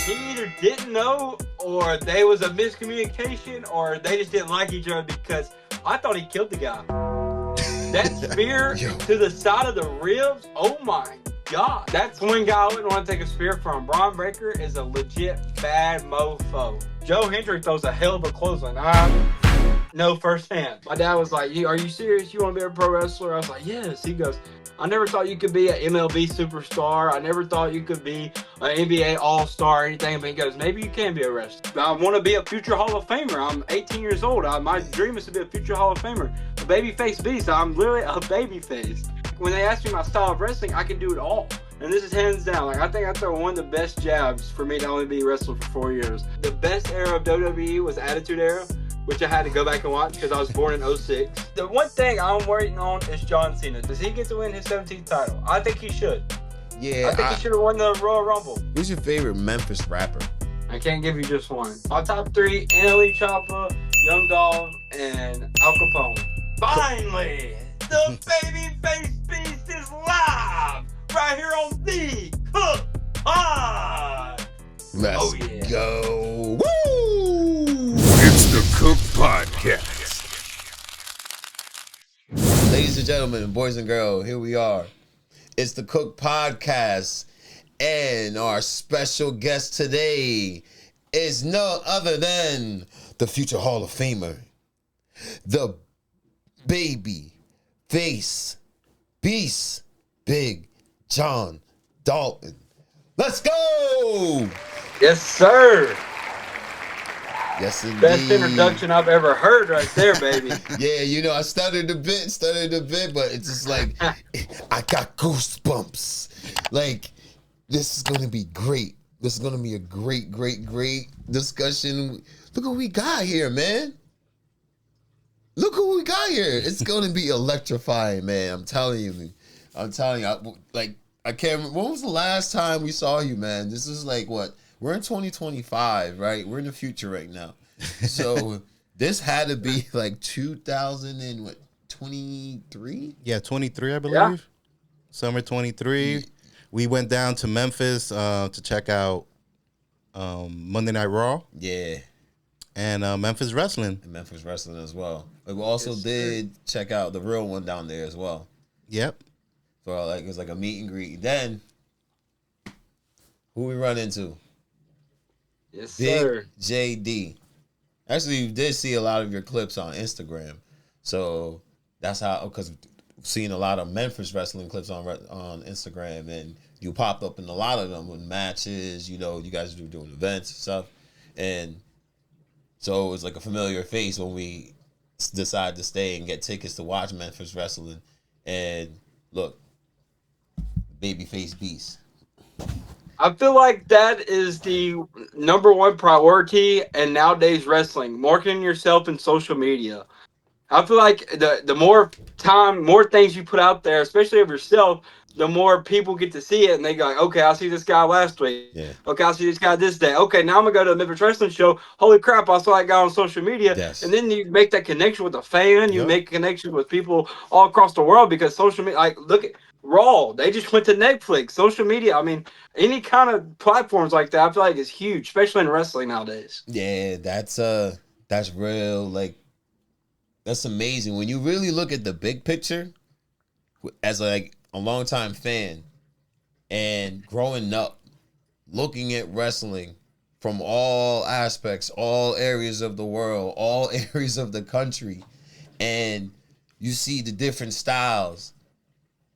He either didn't know, or there was a miscommunication, or they just didn't like each other because I thought he killed the guy. That spear to the side of the ribs, oh my God. That's one guy I wouldn't want to take a spear from. Bron Breakker is a legit bad mofo. Joe Hendry throws a hell of a clothesline. I know firsthand. My dad was like, are you serious? You want to be a pro wrestler? I was like, yes. He goes, I never thought you could be an MLB superstar. I never thought you could be an NBA all-star or anything. But he goes, maybe you can be a wrestler. I want to be a future Hall of Famer. I'm 18 years old. My dream is to be a future Hall of Famer. A babyface beast. I'm literally a babyface. When they ask me my style of wrestling, I can do it all. And this is hands down. Like, I think I throw one of the best jabs for me to only be a wrestler for 4 years. The best era of WWE was Attitude Era, which I had to go back and watch because I was born in 06. The one thing I'm waiting on is John Cena. Does he get to win his 17th title? I think he should. Yeah. I think he should have won the Royal Rumble. Who's your favorite Memphis rapper? I can't give you just one. My top three, NLE Choppa, Young Dolph, and Al Capone. Finally, the babyface beast is live right here on the Cook Pod. Let's go. Woo! It's the Cook Podcast. Ladies and gentlemen, boys and girls, here we are. It's the Cook Podcast. And our special guest today is none other than the future Hall of Famer, the baby face beast, Big John Dalton. Let's go! Yes, sir. Yes, indeed. Best introduction I've ever heard right there, baby. Yeah, you know, I stuttered a bit, but it's just like, I got goosebumps. Like, this is going to be great. This is going to be a great discussion. Look what we got here, man. Look who we got here. It's going to be electrifying, man. I'm telling you. I can't remember. When was the last time we saw you, man? This is like what? We're in 2025, right? We're in the future right now. So this had to be like 2023? Yeah, 23, I believe. Yeah. Summer 23. We went down to Memphis to check out Monday Night Raw. Yeah. And Memphis Wrestling. And Memphis Wrestling as well. But we also did check out the real one down there as well. Yep. So like it was like a meet and greet. Then who we run into? Yes, Big sir. JD. Actually, you did see a lot of your clips on Instagram. So that's how, because seeing a lot of Memphis wrestling clips on Instagram, and you popped up in a lot of them with matches. You know, you guys were doing events and stuff. And so it was like a familiar face when we decided to stay and get tickets to watch Memphis wrestling. And look, babyface beast. I feel like that is the number one priority in nowadays wrestling, marketing yourself in social media. I feel like the more time, more things you put out there, especially of yourself, the more people get to see it, and they go, like, okay, I see this guy last week. Yeah. Okay, I see this guy this day. Okay, now I'm going to go to the Memphis Wrestling Show. Holy crap, I saw that guy on social media. Yes. And then you make that connection with a fan. You Yep. make connection with people all across the world because social media, like, look at Raw. They just went to Netflix. Social media, I mean, any kind of platforms like that, I feel like is huge, especially in wrestling nowadays. Yeah, that's real. Like, that's amazing. When you really look at the big picture, as like a longtime fan and growing up, looking at wrestling from all aspects, all areas of the world, all areas of the country, and you see the different styles,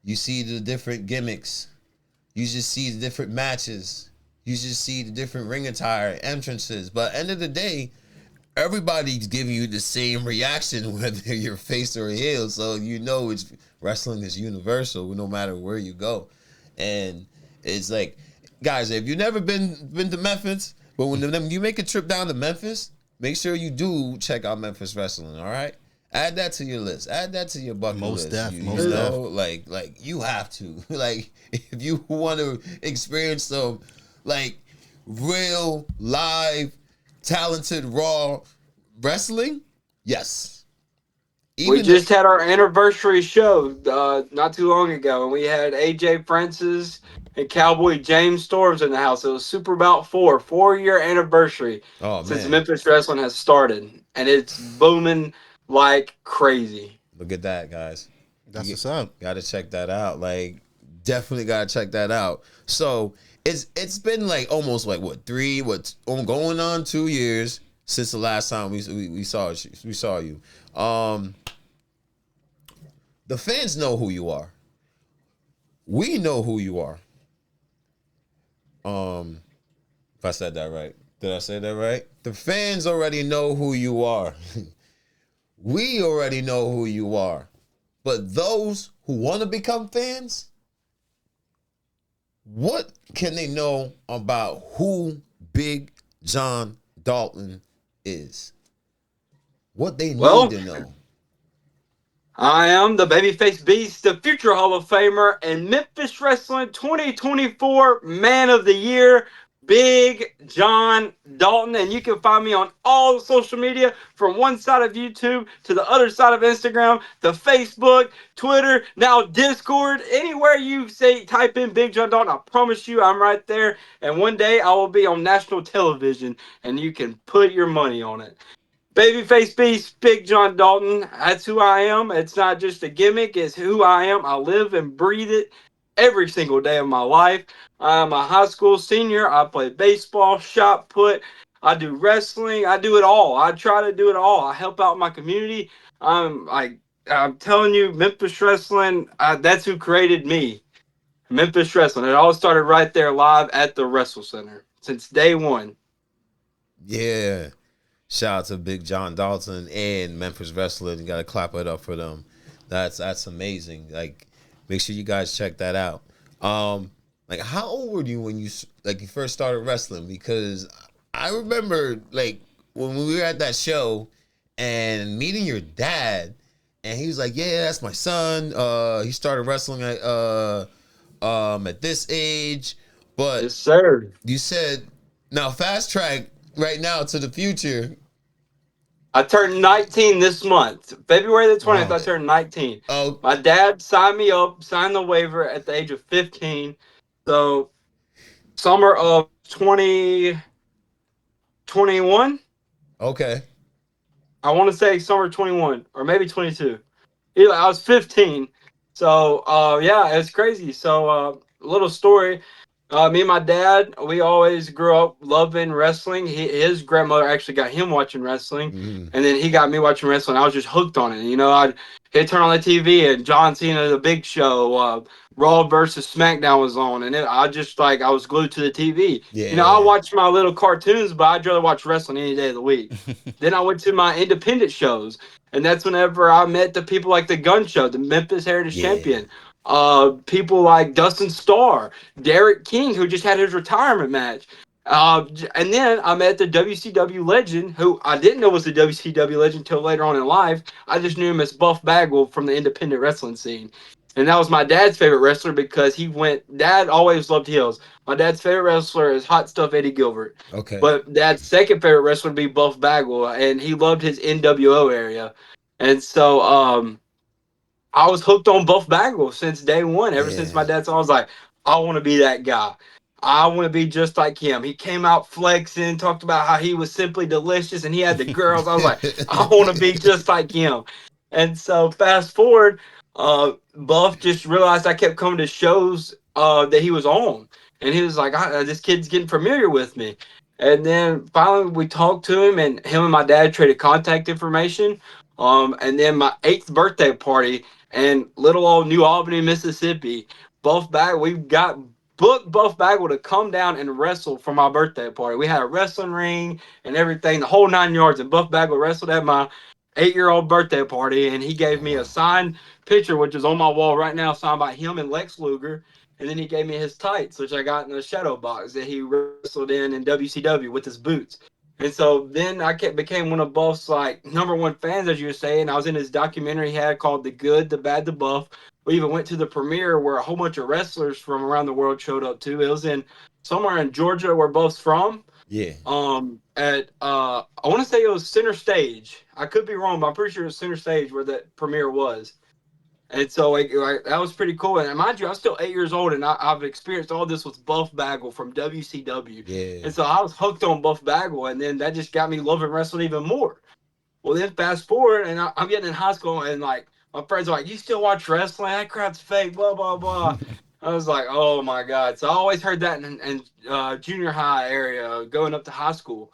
you see the different gimmicks, you just see the different matches, you just see the different ring attire, entrances. But at the end of the day, everybody's giving you the same reaction, whether you're face or heel. So you know it's wrestling is universal, no matter where you go. And it's like, guys, if you've never been to Memphis, but when you make a trip down to Memphis, make sure you do check out Memphis Wrestling. All right, add that to your list. Add that to your bucket list. Most def. Like you have to. Like if you want to experience some like real live talented raw wrestling, yes, We even just the had our anniversary show not too long ago, and we had AJ Francis and Cowboy James Storms in the house. It was Super Bout 4-year anniversary oh since man, Memphis Wrestling has started, and it's booming like crazy. look at that, guys. That's You what's up. got to check that out. Like, definitely got to check that out. So it's been like almost like what going on 2 years since the last time we saw you. The fans know who you are. We know who you are. If I said that right, did I say that right? The fans already know who you are. We already know who you are. But those who want to become fans, what can they know about who Big John Dalton is? What they need Well, to know. I am the Babyface Beast, the future Hall of Famer, and Memphis Wrestling 2024 Man of the Year, Big John Dalton. And you can find me on all social media, from one side of YouTube to the other side of Instagram, the Facebook, Twitter, now Discord. Anywhere you say type in Big John Dalton, I promise you I'm right there. And one day I will be on national television, and you can put your money on it. Babyface Beast, Big John Dalton. That's who I am. It's not just a gimmick. It's who I am. I live and breathe it every single day of my life. I'm a high school senior. I play baseball, shot put. I do wrestling. I do it all. I try to do it all. I help out my community. I'm telling you, Memphis Wrestling, that's who created me. Memphis Wrestling. It all started right there live at the Wrestle Center since day one. Yeah. Shout out to Big John Dalton and Memphis Wrestling. You got to clap it up for them. That's amazing. Like, make sure you guys check that out. Like, how old were you when you first started wrestling? Because I remember like when we were at that show and meeting your dad, and he was like, "Yeah, that's my son. He started wrestling at this age." But Yes, sir. you said, now fast track right now to the future. I turned 19 this month. February the 20th, I Oh, turned 19. oh, My dad signed me up, signed the waiver at the age of 15. So, summer of 2021, okay. I want to say summer 21 or maybe 22. Either I was 15. So, yeah, it's crazy. So, little story. Me and my dad, we always grew up loving wrestling. His grandmother actually got him watching wrestling, Mm-hmm. and then he got me watching wrestling. I was just hooked on it. You know, he'd turn on the TV, and John Cena, The Big Show, Raw versus SmackDown was on, and I was glued to the TV. You know, I Yeah. watched my little cartoons, but I'd rather watch wrestling any day of the week. Then I went to my independent shows, and that's whenever I met the people like the Gun Show, the Memphis Heritage Yeah. Champion, people like Dustin Starr, Derek King, who just had his retirement match. And then I met the WCW legend, who I didn't know was the WCW legend until later on in life. I just knew him as Buff Bagwell from the independent wrestling scene. And that was my dad's favorite wrestler because Dad always loved heels. My dad's favorite wrestler is Hot Stuff Eddie Gilbert. Okay. But Dad's second favorite wrestler would be Buff Bagwell, and he loved his NWO area. And so, I was hooked on Buff Bagwell since day one. Ever since my Yeah. dad saw, I was like, I want to be that guy. I want to be just like him. He came out flexing, talked about how he was simply delicious and he had the girls. I was like, I want to be just like him. And so fast forward, Buff just realized I kept coming to shows that he was on. And he was like, this kid's getting familiar with me. And then finally we talked to him, and him and my dad traded contact information. And then my 8th birthday party, and little old New Albany, Mississippi. We got booked Buff Bagwell to come down and wrestle for my birthday party. We had a wrestling ring and everything, the whole 9 yards. And Buff Bagwell wrestled at my 8-year-old birthday party, and he gave Oh me a wow. signed picture, which is on my wall right now, signed by him and Lex Luger. And then he gave me his tights, which I got in the shadow box that he wrestled in WCW with his boots. And so then became one of Buff's like #1 fans, as you were saying. I was in his documentary he had called The Good, the Bad, the Buff. We even went to the premiere where a whole bunch of wrestlers from around the world showed up too. It was in somewhere in Georgia where Buff's from. Yeah. At I want to say it was Center Stage. I could be wrong, but I'm pretty sure it was Center Stage where that premiere was. And so like, that was pretty cool. And mind you, I'm still 8 years old, and I've experienced all this with Buff Bagwell from WCW. Yeah. And so I was hooked on Buff Bagwell, and then that just got me loving wrestling even more. Well, then fast forward, and I'm getting in high school, and like my friends are like, "You still watch wrestling? That crap's fake." Blah blah blah. I was like, "Oh my god!" So I always heard that in junior high area, going up to high school.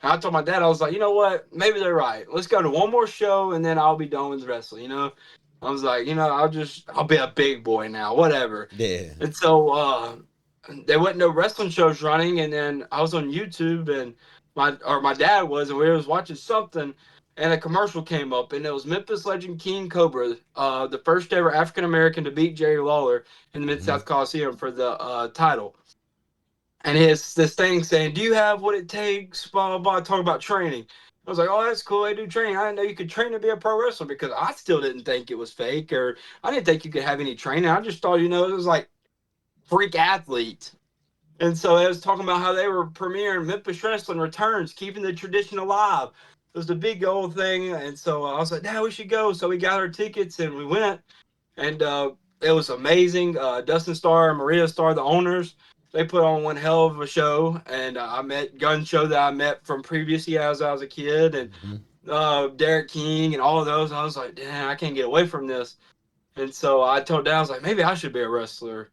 And I told my dad, I was like, "You know what? Maybe they're right. Let's go to one more show, and then I'll be done with wrestling." I was like, I'll be a big boy now, whatever. Yeah. And so there wasn't no wrestling shows running, and then I was on YouTube, and my dad was, and we was watching something, and a commercial came up, and it was Memphis legend King Cobra, the first ever African American to beat Jerry Lawler in the Mid South Coliseum for the title. And it's this thing saying, "Do you have what it takes?" Blah blah blah. Talking about training. I was like, "Oh, that's cool. They do training. I didn't know you could train to be a pro wrestler," because I still didn't think it was fake, or I didn't think you could have any training. I just thought, it was like freak athlete. And so I was talking about how they were premiering Memphis Wrestling Returns, keeping the tradition alive. It was the big old thing. And so I was like, "Dad, we should go." So we got our tickets and we went, and it was amazing. Dustin Starr and Maria Starr, the owners, they put on one hell of a show. And I met Gun Show that I met from previous years as I was a kid, and Derek King and all of those. I was like, "Damn, I can't get away from this." And so I told Dad, I was like, "Maybe I should be a wrestler."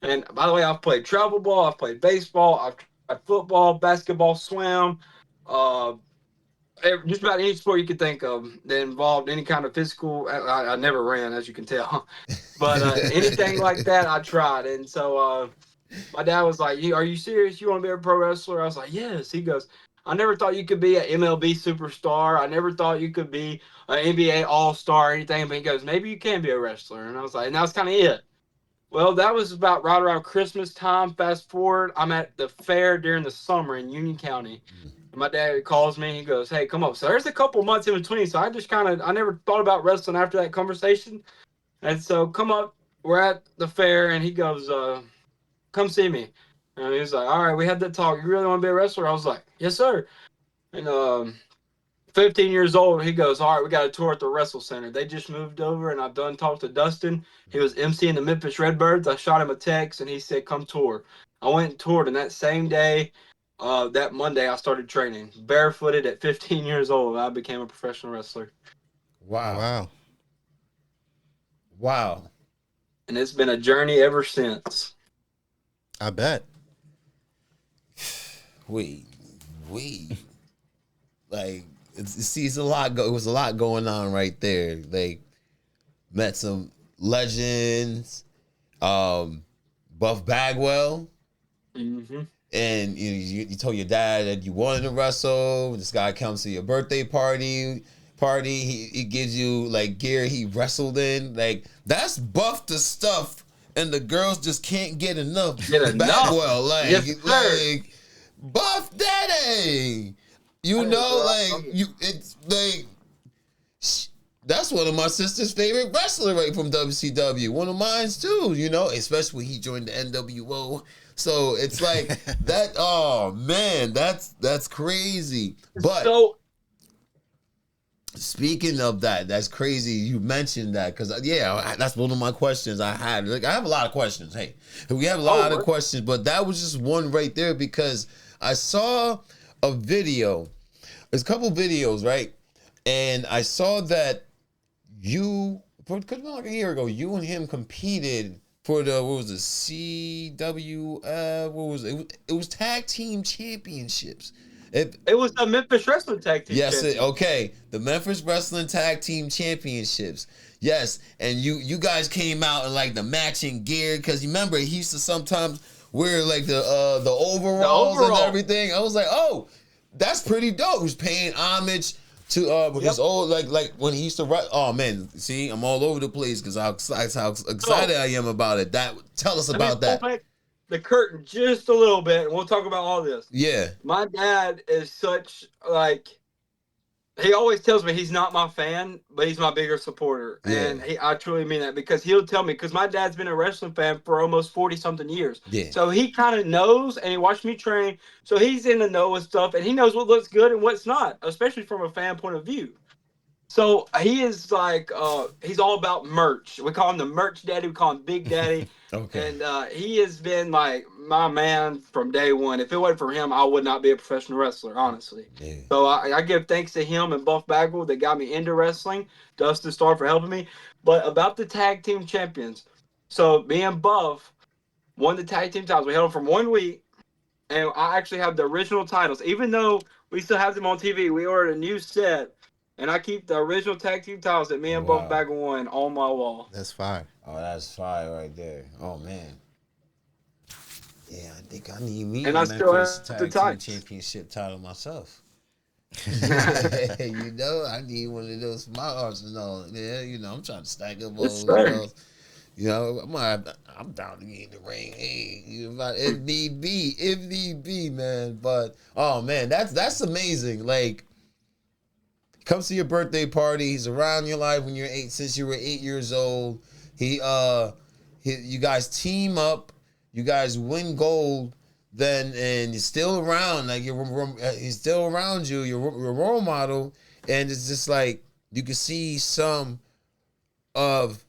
And by the way, I've played travel ball, I've played baseball, I've tried football, basketball, swim, uh, just about any sport you could think of that involved any kind of physical. I never ran, as you can tell, but anything like that, I tried. And so my dad was like, "Are you serious? You want to be a pro wrestler?" I was like, "Yes." He goes, "I never thought you could be an MLB superstar. I never thought you could be an NBA All-Star or anything." But he goes, "Maybe you can be a wrestler." And I was like, and that was kind of it. Well, that was about right around Christmas time. Fast forward, I'm at the fair during the summer in Union County. And my dad calls me. He goes, "Hey, come up." So there's a couple months in between. So I just I never thought about wrestling after that conversation. And so come up. We're at the fair, and he goes, "Come see me." And he's like, "All right, we had that talk. You really want to be a wrestler?" I was like, "Yes, sir." And 15 years old, he goes, "All right, we got a tour at the Wrestle Center." They just moved over, and I've done talked to Dustin. He was emceeing the Memphis Redbirds. I shot him a text, and he said, "Come tour." I went and toured, and that same day, that Monday, I started training. Barefooted at 15 years old, I became a professional wrestler. Wow. Wow. Wow. And it's been a journey ever since. I bet. Wait. Like, it's a lot. It was a lot going on right there. Like, met some legends, Buff Bagwell, and you told your dad that you wanted to wrestle. This guy comes to your birthday party. He gives you like gear he wrestled in. Like, that's Buff the stuff, and the girls just can't get enough. Bagwell, like, yes, like Buff Daddy. It's like, that's one of my sister's favorite wrestler right from WCW. One of mine's too, especially when he joined the NWO. So it's like that. Oh man, that's crazy. But so, speaking of that, that's crazy. You mentioned that because that's one of my questions I had. Like, I have a lot of questions. Hey, we have a lot of questions, but that was just one right there because I saw a video. There's a couple videos, right? And I saw that like a year ago, you and him competed for the, what was it, CWF, what was it? It was tag team championships. It was the Memphis Wrestling Tag Team Championships. Okay. The Memphis Wrestling Tag Team Championships. Yes, and you guys came out in like the matching gear, because you remember he used to sometimes wear like the overalls and everything. I was like, oh, that's pretty dope. He was paying homage to his old like when he used to write. Oh man, see, I'm all over the place because how excited I am about it. Tell us about that. Back the curtain just a little bit, and we'll talk about all this. Yeah, my dad is such He always tells me he's not my fan, but he's my bigger supporter. Yeah. And I truly mean that because he'll tell me, because my dad's been a wrestling fan for almost 40-something years. Yeah. So he kind of knows, and he watched me train. So he's in the know with stuff, and he knows what looks good and what's not, especially from a fan point of view. So he is like, he's all about merch. We call him the merch daddy. We call him Big Daddy. Okay. And he has been like my man from day one. If it wasn't for him, I would not be a professional wrestler, honestly. Yeah. So I give thanks to him and Buff Bagwell that got me into wrestling. Dustin Starr for helping me. But about the tag team champions. So me and Buff won the tag team titles. We held them for 1 week. And I actually have the original titles. Even though we still have them on TV, we ordered a new set. And I keep the original tag team titles that me and Buff Bagwell won on my wall. That's fire. Oh, that's fire right there. Oh man. Yeah, I think I need me and a I still Memphis have the Tag Team tights. Championship title myself. You know, I need one of those for my arsenal. Yeah, you know, I'm trying to stack up all those. You know, I'm down to get in the ring. Hey, if need be, man. But oh man, that's amazing. Like, comes to your birthday party. He's around your life when you're 8, since you were 8 years old. You guys team up. You guys win gold. Then and he's still around. Like he's still around you. You're a role model, and it's just like you can see some of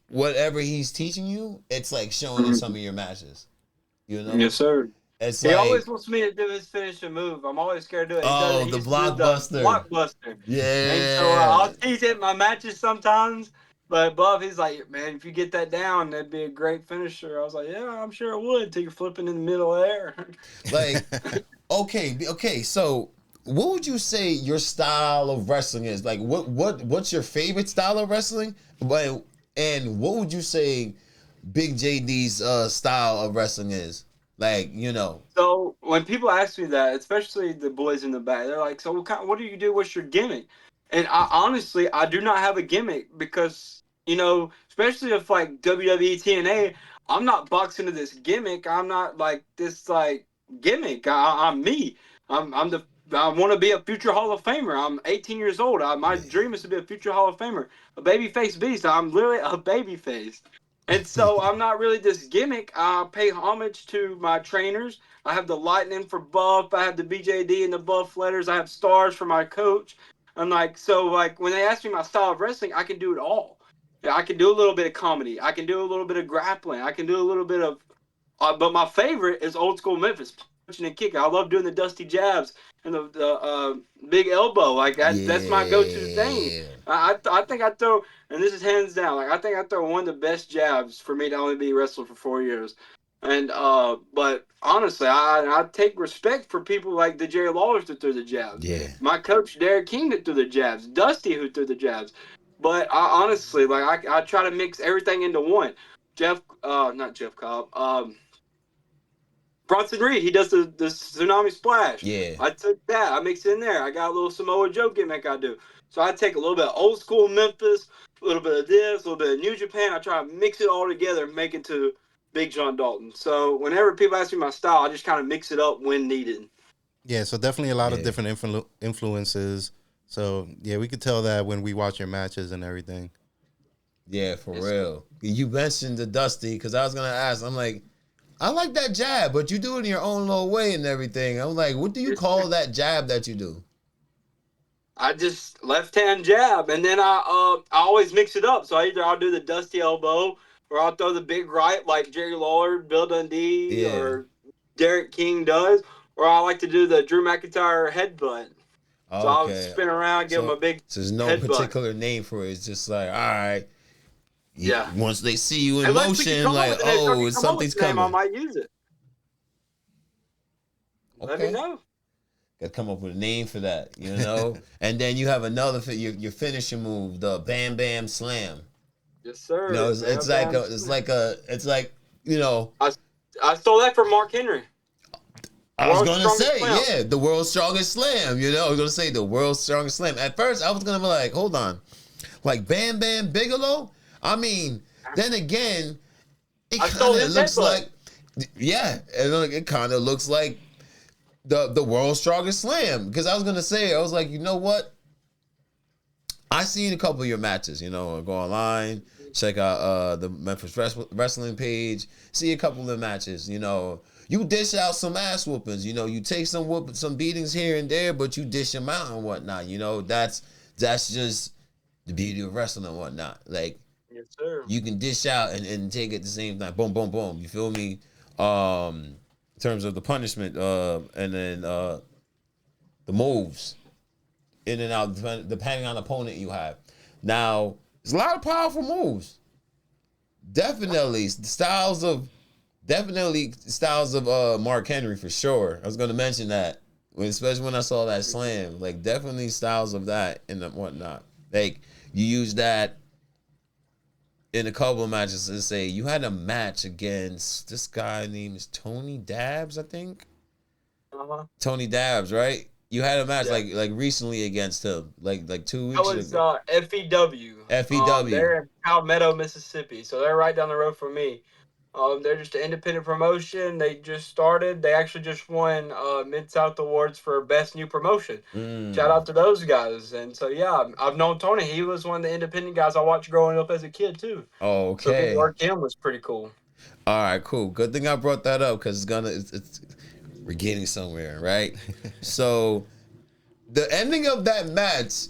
whatever he's teaching you. It's like showing in some of your matches. You know. Yes, sir. It's he always wants me to do his finishing move. I'm always scared to do it. The blockbuster. Blockbuster. Yeah. And so I'll tease it in my matches sometimes. But Buff, he's like, man, if you get that down, that'd be a great finisher. I was like, yeah, I'm sure it would until you're flipping in the middle of the air. Like, okay. So, what would you say your style of wrestling is? Like, what's your favorite style of wrestling? And what would you say Big JD's style of wrestling is? Like, you know. So when people ask me that, especially the boys in the back, they're like, so what do you do? What's your gimmick? And I do not have a gimmick because, you know, especially if like WWE TNA, I'm not boxing into this gimmick. I'm not like this like gimmick. I'm me. I want to be a future Hall of Famer. I'm 18 years old. My dream is to be a future Hall of Famer, a babyface beast. I'm literally a babyface. And so I'm not really this gimmick. I pay homage to my trainers. I have the Lightning for Buff. I have the BJD and the Buff letters. I have stars for my coach. I'm like, so like when they ask me my style of wrestling, I can do it all. Yeah, I can do a little bit of comedy. I can do a little bit of grappling. I can do a little bit of, but my favorite is old school Memphis, punching and kicking. I love doing the dusty jabs and the big elbow. Like that's my go-to thing. I think I throw, and this is hands down. Like I think I throw one of the best jabs for me to only be wrestler for 4 years. And but honestly, I take respect for people like the Jerry Lawlers that threw the jabs. Yeah. My coach Derek King that threw the jabs. Dusty who threw the jabs. But I honestly, like I try to mix everything into one. Not Jeff Cobb. Bronson Reed, he does the tsunami splash. Yeah. I took that. I mixed it in there. I got a little Samoa Joe gimmick I do. So I take a little bit of old school Memphis, a little bit of this, a little bit of New Japan. I try to mix it all together and make it to Big John Dalton. So whenever people ask me my style, I just kind of mix it up when needed. Yeah, so definitely a lot of different influences. So, yeah, we could tell that when we watch your matches and everything. Yeah, for real. You mentioned the Dusty, because I was going to ask, I'm like, I like that jab, but you do it in your own little way and everything. I'm like, what do you call that jab that you do? I just left-hand jab, and then I always mix it up. So either I'll do the Dusty elbow, or I'll throw the big right like Jerry Lawler, Bill Dundee, or Derek King does. Or I like to do the Drew McIntyre headbutt. So I'll spin around, give him a big So there's no headbutt. particular name for it. It's just like, all right. Yeah. Once they see you in motion, like, oh, something's coming. I might use it. Okay. Let me know. Got to come up with a name for that, you know? And then you have another, your finishing move, the Bam Bam Slam. Yes, sir. You know, it's like, you know. I stole that from Mark Henry. I was going to say, the world's strongest slam. You know, I was going to say the world's strongest slam. At first, I was going to be like, hold on. Like Bam Bam Bigelow? I mean, then again, it kind of looks like, it kind of looks like the world's strongest slam. Because I was gonna say, I was like, you know what? I seen a couple of your matches. You know, go online, check out the Memphis Wrestling page, see a couple of the matches. You know, you dish out some ass whoopings. You know, you take some beatings here and there, but you dish them out and whatnot. You know, that's just the beauty of wrestling and whatnot. Like, yes, sir. You can dish out and take it at the same time. Boom, boom, boom. You feel me? In terms of the punishment, and then the moves, in and out, depending on the opponent you have. Now, there's a lot of powerful moves. Definitely styles of Mark Henry for sure. I was gonna mention that, especially when I saw that slam. Like, definitely styles of that and whatnot. Like, you use that in a couple of matches. To say you had a match against this guy named Tony Dabbs, I think. Tony Dabbs, right? You had a match like recently against him, like 2 weeks ago. That was FEW. FEW. They're in Palmetto, Mississippi, so they're right down the road from me. They're just an independent promotion. They just started. They actually just won Mid-South Awards for Best New Promotion. Shout out to those guys. And so, yeah, I've known Tony. He was one of the independent guys I watched growing up as a kid, too. Okay. So getting to work him was pretty cool. All right, cool. Good thing I brought that up because we're getting somewhere, right? So, the ending of that match,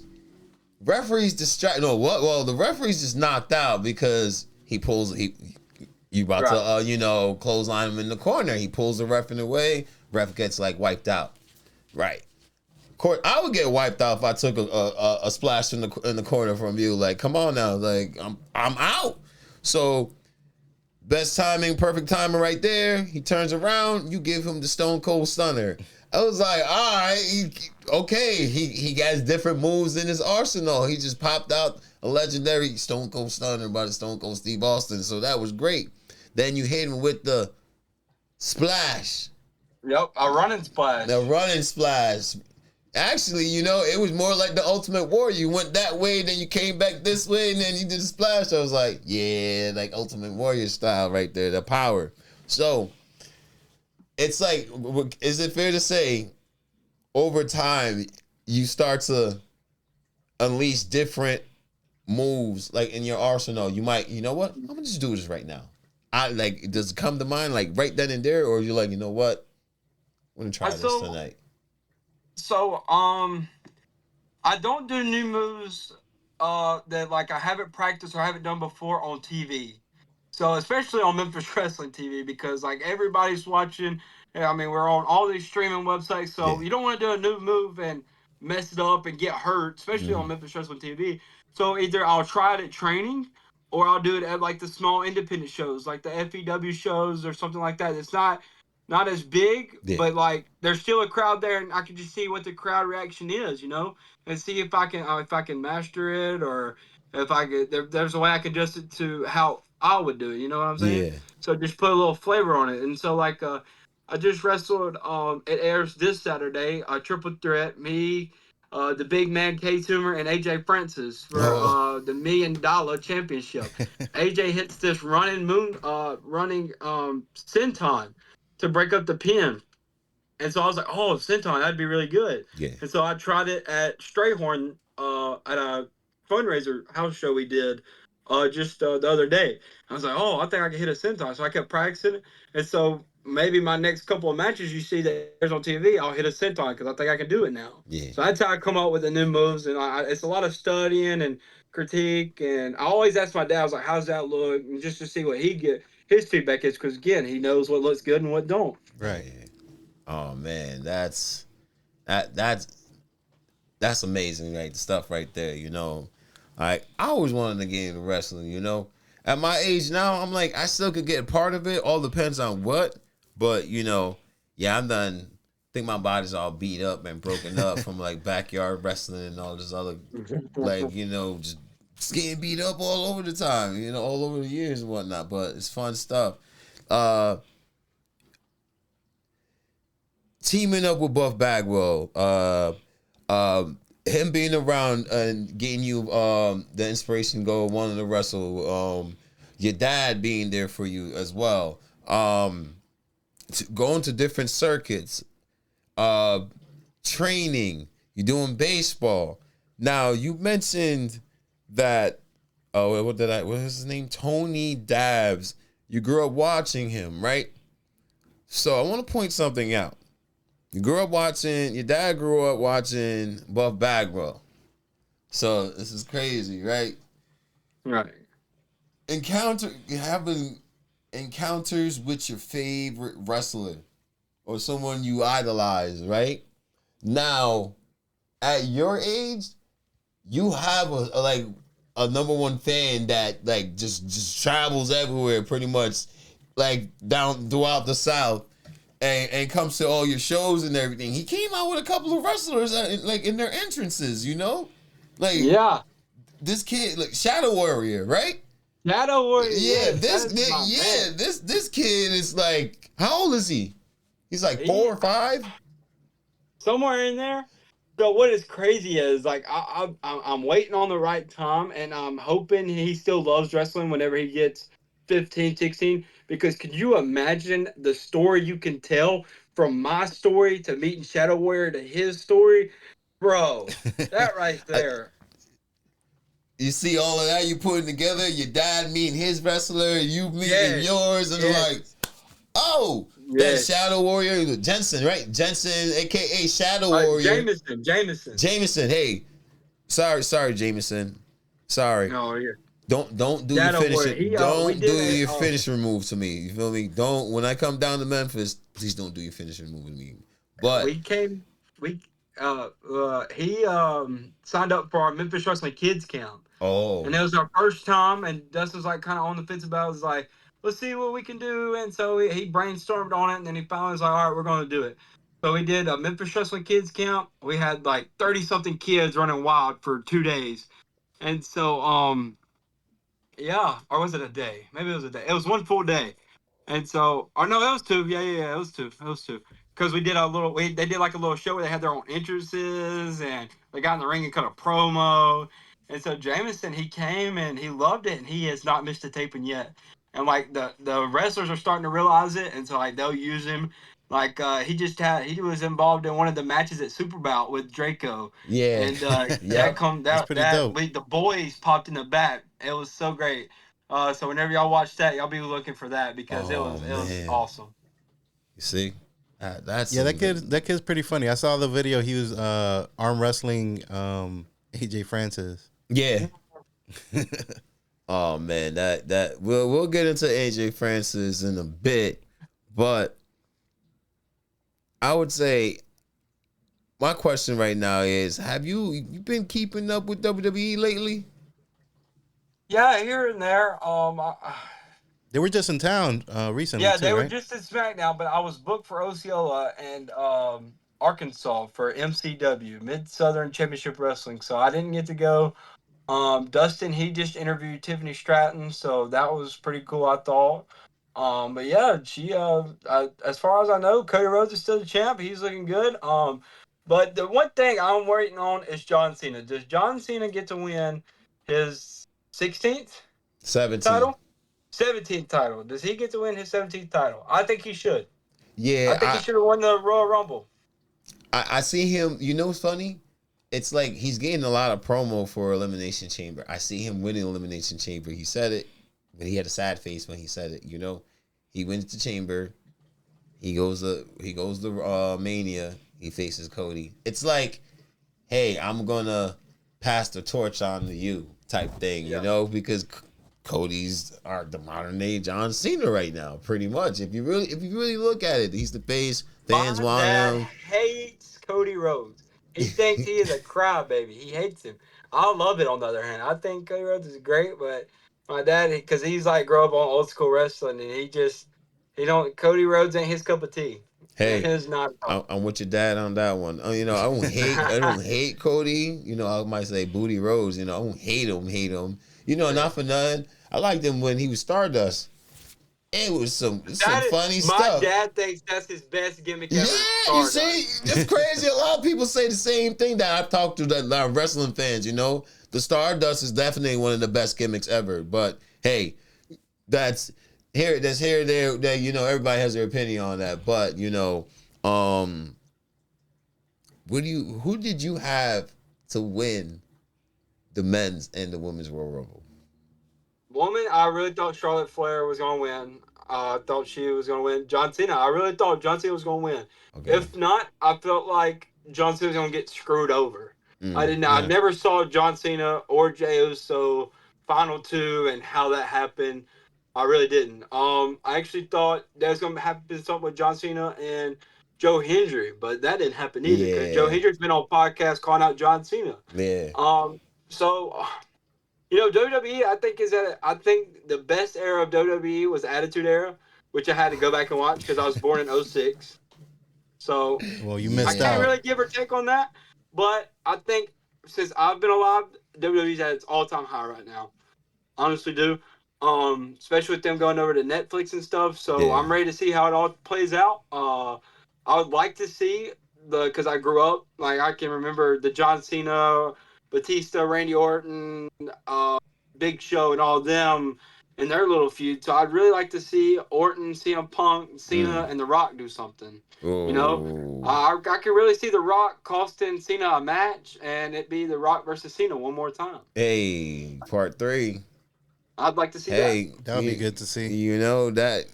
referee's distracted. No, what? Well, the referee's just knocked out because you about to, clothesline him in the corner. He pulls the ref in the way. Ref gets, wiped out. Right. I would get wiped out if I took a splash in the corner from you. Like, come on now. Like, I'm out. So, best timing, perfect timing right there. He turns around. You give him the Stone Cold Stunner. I was like, all right, okay. He has different moves in his arsenal. He just popped out a legendary Stone Cold Stunner by the Stone Cold Steve Austin. So that was great. Then you hit him with the splash. Yep, a running splash. The running splash. Actually, it was more like the Ultimate Warrior. You went that way, then you came back this way, and then you did a splash. I was like, yeah, like Ultimate Warrior style right there, the power. So, it's like, is it fair to say, over time, you start to unleash different moves, like in your arsenal? You might, you know what? I'm going to just do this right now. Does it come to mind, like, right then and there? Or you're like, you know what? I'm going to try this tonight. So, I don't do new moves that I haven't practiced or haven't done before on TV. So, especially on Memphis Wrestling TV, because everybody's watching. I mean, we're on all these streaming websites, so you don't want to do a new move and mess it up and get hurt, especially on Memphis Wrestling TV. So either I'll try it at training, or I'll do it at the small independent shows, like the FEW shows or something like that. It's not as big, but there's still a crowd there, and I can just see what the crowd reaction is, and see if I can master it, or if I could. There's a way I can adjust it to how I would do it. You know what I'm saying? Yeah. So just put a little flavor on it, and so I just wrestled. It airs this Saturday. A triple threat, me, the big man K Toomer, and AJ Francis for the $1 Million Championship. AJ hits this running senton to break up the pin. And so I was like, oh, senton, that'd be really good. Yeah. And so I tried it at Strayhorn at a fundraiser house show we did just the other day. I was like, oh, I think I can hit a senton. So I kept practicing it. And so maybe my next couple of matches you see that there's on TV, I'll hit a senton because I think I can do it now. Yeah. So that's how I come up with the new moves. And it's a lot of studying and critique. And I always ask my dad, I was like, how's that look? And just to see what his feedback is, because again, he knows what looks good and what don't. Right. Oh man, that's amazing, right? The stuff right there, I always wanted to get into wrestling, At my age now, I'm like, I still could get a part of it. All depends on what, but I'm done. I think my body's all beat up and broken up from backyard wrestling and all this other, just getting beat up all over the time, all over the years and whatnot. But it's fun stuff. Teaming up with Buff Bagwell, him being around and getting you the inspiration to go wanting to wrestle, your dad being there for you as well, going to different circuits. training, you're doing baseball. Now you mentioned that what was his name? Tony Dabbs. You grew up watching him, right? So I want to point something out. Your dad grew up watching Buff Bagwell. So this is crazy, right? Right. Having encounters with your favorite wrestler or someone you idolize, right? Now, at your age, you have a number one fan that like just travels everywhere, pretty much, like down throughout the South, and comes to all your shows and everything. He came out with a couple of wrestlers like in their entrances, you know, like this kid, like Shadow Warrior, right? Shadow Warrior. Yeah, this kid is like, how old is he? He's like 4 or 5, somewhere in there. So what is crazy is like I'm waiting on the right time, and I'm hoping he still loves wrestling whenever he gets 15, 16. Because could you imagine the story you can tell from my story to meeting Shadow Warrior to his story, bro? That right there. You see all of that you putting together. Your dad meeting his wrestler, you meeting yours, and like, oh. That Shadow Warrior, Jensen, right? Jensen, aka Shadow Warrior. Jameson. Hey, sorry, Jameson. Sorry. No, yeah. Don't do Shadow your Warrior. finishing. Don't do your finishing move to me. You feel me? Don't. When I come down to Memphis, please don't do your finishing move to me. But he signed up for our Memphis Wrestling Kids Camp. Oh. And it was our first time, and Dustin was like kind of on the fence about it. Was like, let's see what we can do. And so he brainstormed on it, and then he finally was like, all right, we're going to do it. So we did a Memphis Wrestling Kids Camp. We had like 30-something kids running wild for 2 days. And so, or was it a day? Maybe it was a day. It was one full day. And so, or no, it was 2. Yeah, it was 2. Because we did they did like a little show where they had their own entrances, and they got in the ring and cut a promo. And so Jameson, he came and he loved it, and he has not missed a taping yet. And like the wrestlers are starting to realize it, and so like they'll use him. Like he was involved in one of the matches at Super Bowl with Draco. Yeah. And That's pretty dope. The boys popped in the back. It was so great. So whenever y'all watch that, y'all be looking for that because it was awesome. You see, that's that kid's pretty funny. I saw the video. He was arm wrestling AJ Francis. Yeah. Oh man, that we'll get into AJ Francis in a bit, but I would say my question right now is: have you been keeping up with WWE lately? Yeah, here and there. They were just in town recently. Yeah, too, they were right? just at SmackDown, but I was booked for Osceola and Arkansas for MCW, Mid Southern Championship Wrestling, so I didn't get to go. Dustin, he just interviewed Tiffany Stratton, so that was pretty cool, I thought. But yeah, she as far as I know, Cody Rhodes is still the champ. He's looking good. But the one thing I'm waiting on is John Cena. Does John Cena get to win his 16th 17th title? 17th title. Does he get to win his 17th title? I think he should. Yeah, I think he should have won the Royal Rumble. I see him. You know what's funny? It's like he's getting a lot of promo for Elimination Chamber. I see him winning Elimination Chamber. He said it, but he had a sad face when he said it. You know, he wins the Chamber. He goes to Mania. He faces Cody. It's like, hey, I'm gonna pass the torch on to you type thing. You know, because Cody's the modern day John Cena right now, pretty much. If you really look at it, he's the face. Fans want him. Hates Cody Rhodes. He thinks he is a crybaby. He hates him. I love it. On the other hand, I think Cody Rhodes is great, but my dad, because he's like grew up on old school wrestling, and Cody Rhodes ain't his cup of tea. Hey, it's not. I'm with your dad on that one. You know, I don't hate Cody. You know, I might say Booty Rhodes. You know, I don't hate him. You know, not for nothing. I liked him when he was Stardust. It was some funny stuff. My dad thinks that's his best gimmick ever. Yeah, you see, it's crazy. A lot of people say the same thing that I've talked to a lot of wrestling fans. You know, the Stardust is definitely one of the best gimmicks ever. But hey, that's here, there. You know, everybody has their opinion on that. But you know, Who did you have to win the men's and the women's Royal Rumble? Woman, I really thought Charlotte Flair was going to win. I thought she was going to win. John Cena, I really thought John Cena was going to win. Okay. If not, I felt like John Cena was going to get screwed over. I never saw John Cena or Jey Uso final two and how that happened. I really didn't. I actually thought there was going to happen something with John Cena and Joe Hendry, but that didn't happen either because Joe Hendry's been on podcasts calling out John Cena. Yeah. So, WWE, I think the best era of WWE was Attitude Era, which I had to go back and watch because I was born in 06. So, well, you missed out. I can't really give or take on that, but I think since I've been alive, WWE's at its all-time high right now. Honestly do. Especially with them going over to Netflix and stuff. So I'm ready to see how it all plays out. I would like to see because I grew up, like I can remember the John Cena, Batista, Randy Orton, Big Show, and all of them in their little feud. So I'd really like to see Orton, CM Punk, Cena, and The Rock do something. Ooh. I can really see The Rock costing Cena a match, and it be The Rock versus Cena one more time. Hey, part 3. I'd like to see that. That would be good to see. That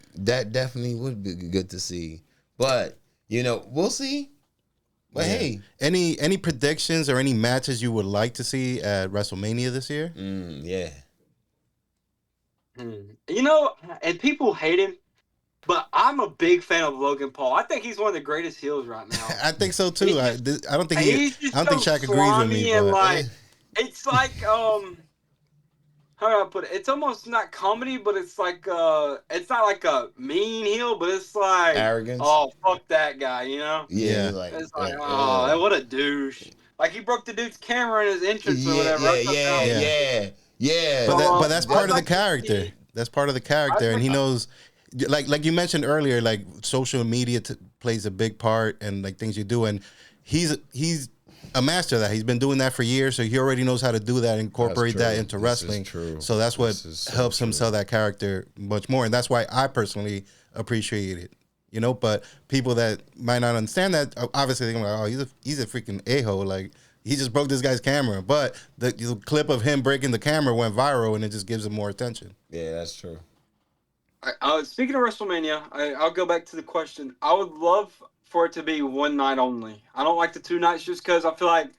definitely would be good to see. But we'll see. But hey, any predictions or any matches you would like to see at WrestleMania this year? Yeah. And people hate him, but I'm a big fan of Logan Paul. I think he's one of the greatest heels right now. I think so too. I don't think Shaq agrees with me. And but it's like how do I put it? It's almost not comedy, but it's like it's not like a mean heel, but it's like arrogance. Oh, fuck that guy, Yeah. It's like what a douche. Like he broke the dude's camera in his entrance or whatever. Yeah. But that's part of the character. That's part of the character, and he knows. Like you mentioned earlier, like social media plays a big part, and like things you do, and he's a master of that. He's been doing that for years, so he already knows how to do that, incorporate that into wrestling. So that's what helps him sell that character much more, and that's why I personally appreciate it. But people that might not understand that, obviously they're like, oh, he's a freaking a-hole. Like, he just broke this guy's camera. But the clip of him breaking the camera went viral, and it just gives him more attention. Yeah, that's true. Speaking of WrestleMania, I'll go back to the question. I would love for it to be one night only. I don't like the 2 nights just because I feel like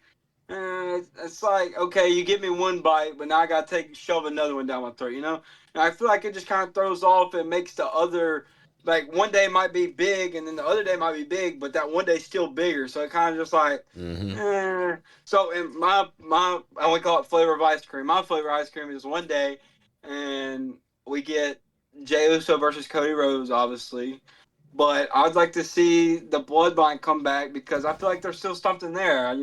it's like, okay, you give me one bite, but now I got to shove another one down my throat, And I feel like it just kind of throws off and makes the other, like one day might be big and then the other day might be big, but that one day's still bigger. So it kind of just like, So in my I would call it flavor of ice cream. My flavor of ice cream is one day, and we get Jey Uso versus Cody Rhodes, obviously. But I'd like to see the bloodline come back because I feel like there's still something there,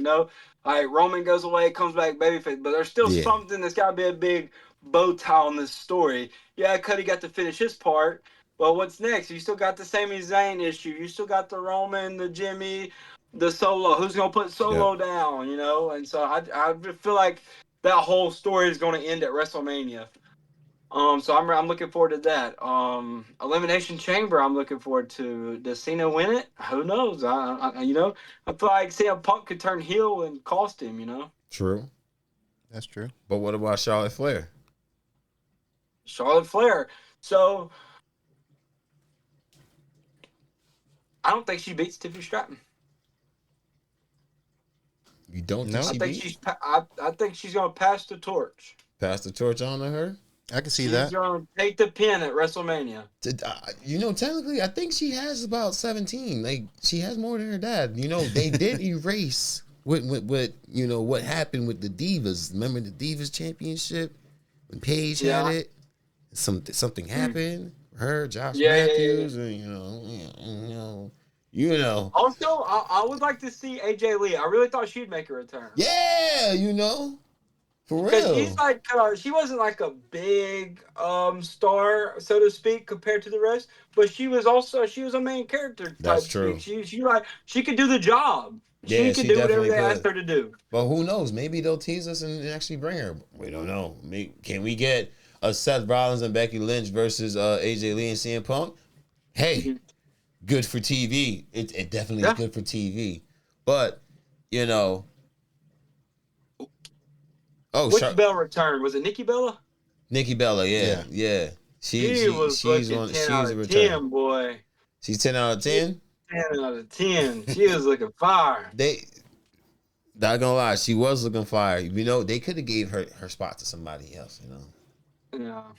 Like Roman goes away, comes back babyface, but there's still something that's got to be a big bow tie on this story. Yeah, Cody got to finish his part, but what's next? You still got the Sami Zayn issue. You still got the Roman, the Jimmy, the Solo. Who's going to put Solo down, And so I feel like that whole story is going to end at WrestleMania. So I'm looking forward to that. Elimination Chamber, I'm looking forward to. Does Cena win it? Who knows? I feel like CM Punk could turn heel and cost him. True. That's true. But what about Charlotte Flair? Charlotte Flair. So I don't think she beats Tiffany Stratton. You don't think I think she's gonna pass the torch. Pass the torch on to her? I can see that. She's gonna take the pin at WrestleMania. Technically, I think she has about 17. Like, she has more than her dad. They did erase what happened with the Divas. Remember the Divas Championship when Paige had it? Something happened. Her, Josh Matthews, and Also, I would like to see AJ Lee. I really thought she'd make a return. Yeah, for real. Because she's like, she wasn't like a big star, so to speak, compared to the rest. But she was a main character. That's true. She could do the job. Yeah, she could do whatever they asked her to do. But who knows? Maybe they'll tease us and actually bring her. We don't know. Can we get a Seth Rollins and Becky Lynch versus AJ Lee and CM Punk? Hey, good for TV. It definitely is good for TV. But you know. Oh, which Bella returned? Was it Nikki Bella? Nikki Bella, yeah. She was she's looking on. 10 She's out a of return. 10, boy. She's 10 out of 10. 10 out of 10. She was looking fire. Not gonna lie, she was looking fire. You know, they could have gave her spot to somebody else. You know.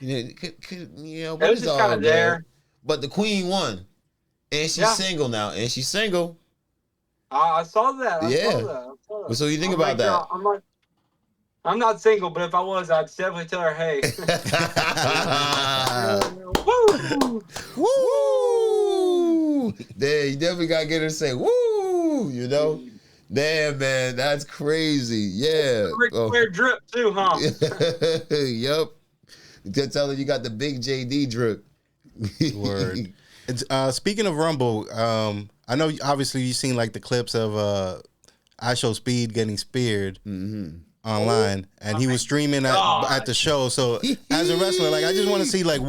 Yeah. It was just kind of there. But the queen won, and she's single now, and she's single. I saw that. I saw that. So you think about that? I'm not single, but if I was, I'd definitely tell her, hey. Woo! Woo! There, you definitely gotta get her to say woo. You know. Damn, man, that's crazy. Yeah. Ric Flair drip too, huh? Yep. You tell her you got the big JD drip. Word. Speaking of Rumble, I know obviously you've seen like the clips of IShowSpeed getting speared online, and he was streaming at the show. So as a wrestler, like I just want to see like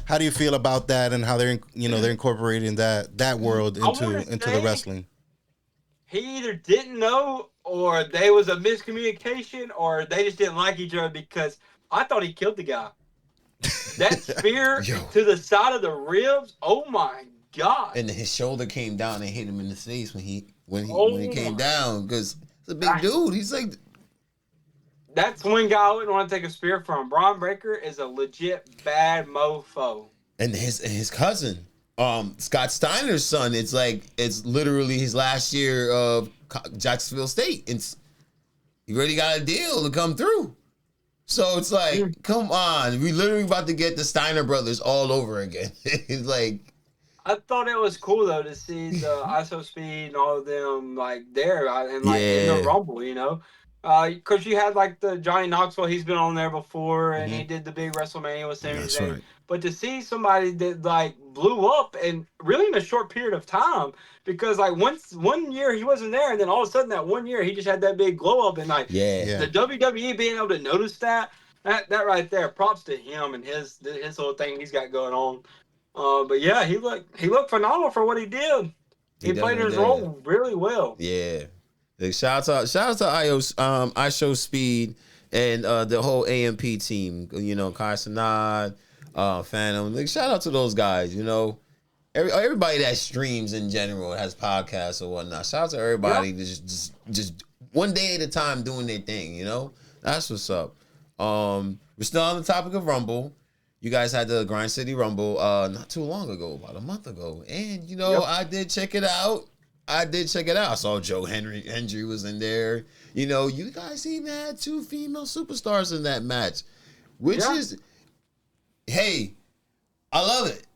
how do you feel about that and how they're incorporating that world into the wrestling. He either didn't know, or there was a miscommunication, or they just didn't like each other, because I thought he killed the guy. That spear to the side of the ribs, oh my God. And his shoulder came down and hit him in the face when he came down, because it's a big dude. He's like... That's one guy I wouldn't want to take a spear from. Bron Breakker is a legit bad mofo. And his cousin... Scott Steiner's son, it's literally his last year of Jacksonville State. He already got a deal to come through. So it's like, come on. We literally about to get the Steiner brothers all over again. It's like... I thought it was cool, though, to see the IShowSpeed and all of them, like, there and, like, in the Rumble, you know? Because you had, like, the Johnny Knoxville, he's been on there before, and he did the big WrestleMania with Sami Zayn. Right. But to see somebody that, like, blew up, and really in a short period of time, because, like, one year he wasn't there, and then all of a sudden that 1 year he just had that big glow up, and, like, the WWE being able to notice that right there, props to him and his little thing he's got going on. But yeah, he looked phenomenal for what he did. He played his role really well. Yeah. Shout out to IShowSpeed and the whole AMP team. You know, Kai Sanad, Phantom. Like, shout out to those guys. You know, everybody that streams in general, has podcasts or whatnot. Shout out to everybody just one day at a time doing their thing. You know, that's what's up. We're still on the topic of Rumble. You guys had the Grind City Rumble not too long ago, about a month ago, and you know I did check it out. I saw Joe Hendry was in there. You know, you guys even had 2 female superstars in that match, which is, hey, I love it.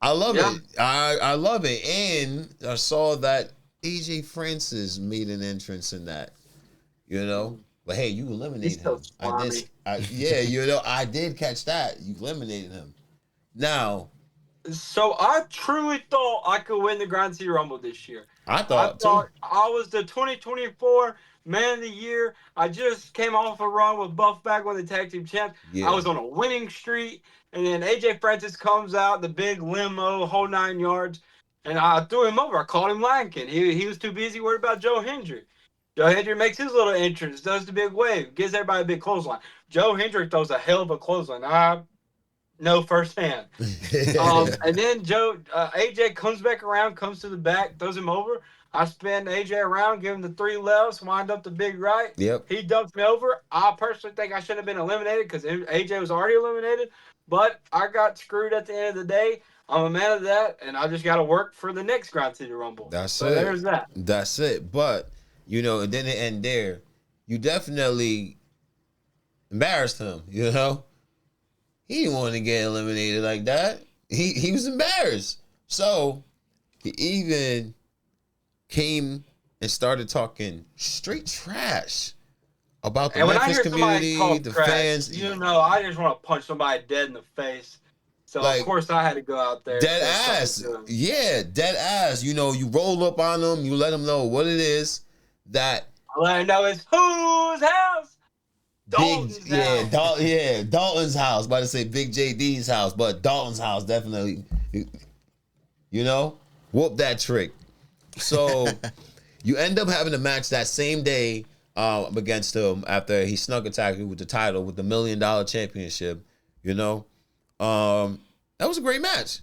I love it. I love it. And I saw that AJ Francis made an entrance in that, you know. But hey, you eliminated him. I did catch that. You eliminated him. Now, so I truly thought I could win the Grand City Rumble this year. I thought I was the 2024 Man of the Year. I just came off a run with Buff Bag, one of the tag team champs. Yeah. I was on a winning streak, and then AJ Francis comes out, the big limo, whole 9 yards, and I threw him over. I called him Lankin. He was too busy worried about Joe Hendry. Joe Hendry makes his little entrance, does the big wave, gives everybody a big clothesline. Joe Hendry throws a hell of a clothesline. I know firsthand. And then AJ comes back around, comes to the back, throws him over. I spin AJ around, give him the 3 lefts, wind up the big right. Yep. He dumps me over. I personally think I should have been eliminated because AJ was already eliminated. But I got screwed at the end of the day. I'm a man of that, and I just got to work for the next Grind City Rumble. That's it. There's that. That's it. But, you know, and then it end there. You definitely embarrassed him, you know? He didn't want to get eliminated like that. He was embarrassed. So he even came and started talking straight trash about the Memphis community, the fans. You know, I just want to punch somebody dead in the face. So, of course, I had to go out there. Dead ass. Yeah, dead ass. You know, you roll up on them. You let them know what it is that... I let them know it's whose house? Dalton's house. Dalton's house. About to say Big JD's house, but Dalton's house definitely. You know, whoop that trick. So You end up having a match that same day against him after he snuck attacked you with the title, with the $1 million championship. You know, that was a great match.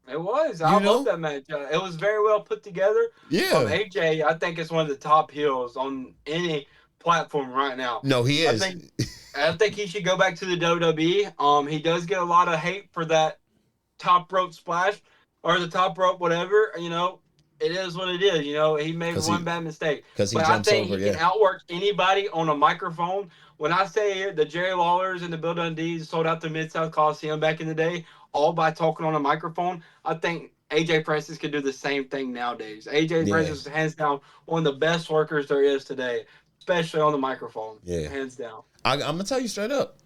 It was. I love that match. It was very well put together. Yeah. AJ, I think is one of the top heels on any platform right now. No, he is. I think he should go back to the WWE. He does get a lot of hate for that top rope splash or the top rope, whatever. You know, it is what it is. You know, he made one bad mistake. Because he but jumps I think over, he can outwork anybody on a microphone. When I say here, the Jerry Lawlers and the Bill Dundees sold out the Mid-South Coliseum back in the day, all by talking on a microphone. I think AJ Prentice could do the same thing nowadays. AJ Prentice is hands down one of the best workers there is today, especially on the microphone. Yeah, hands down. I'm gonna tell you straight up.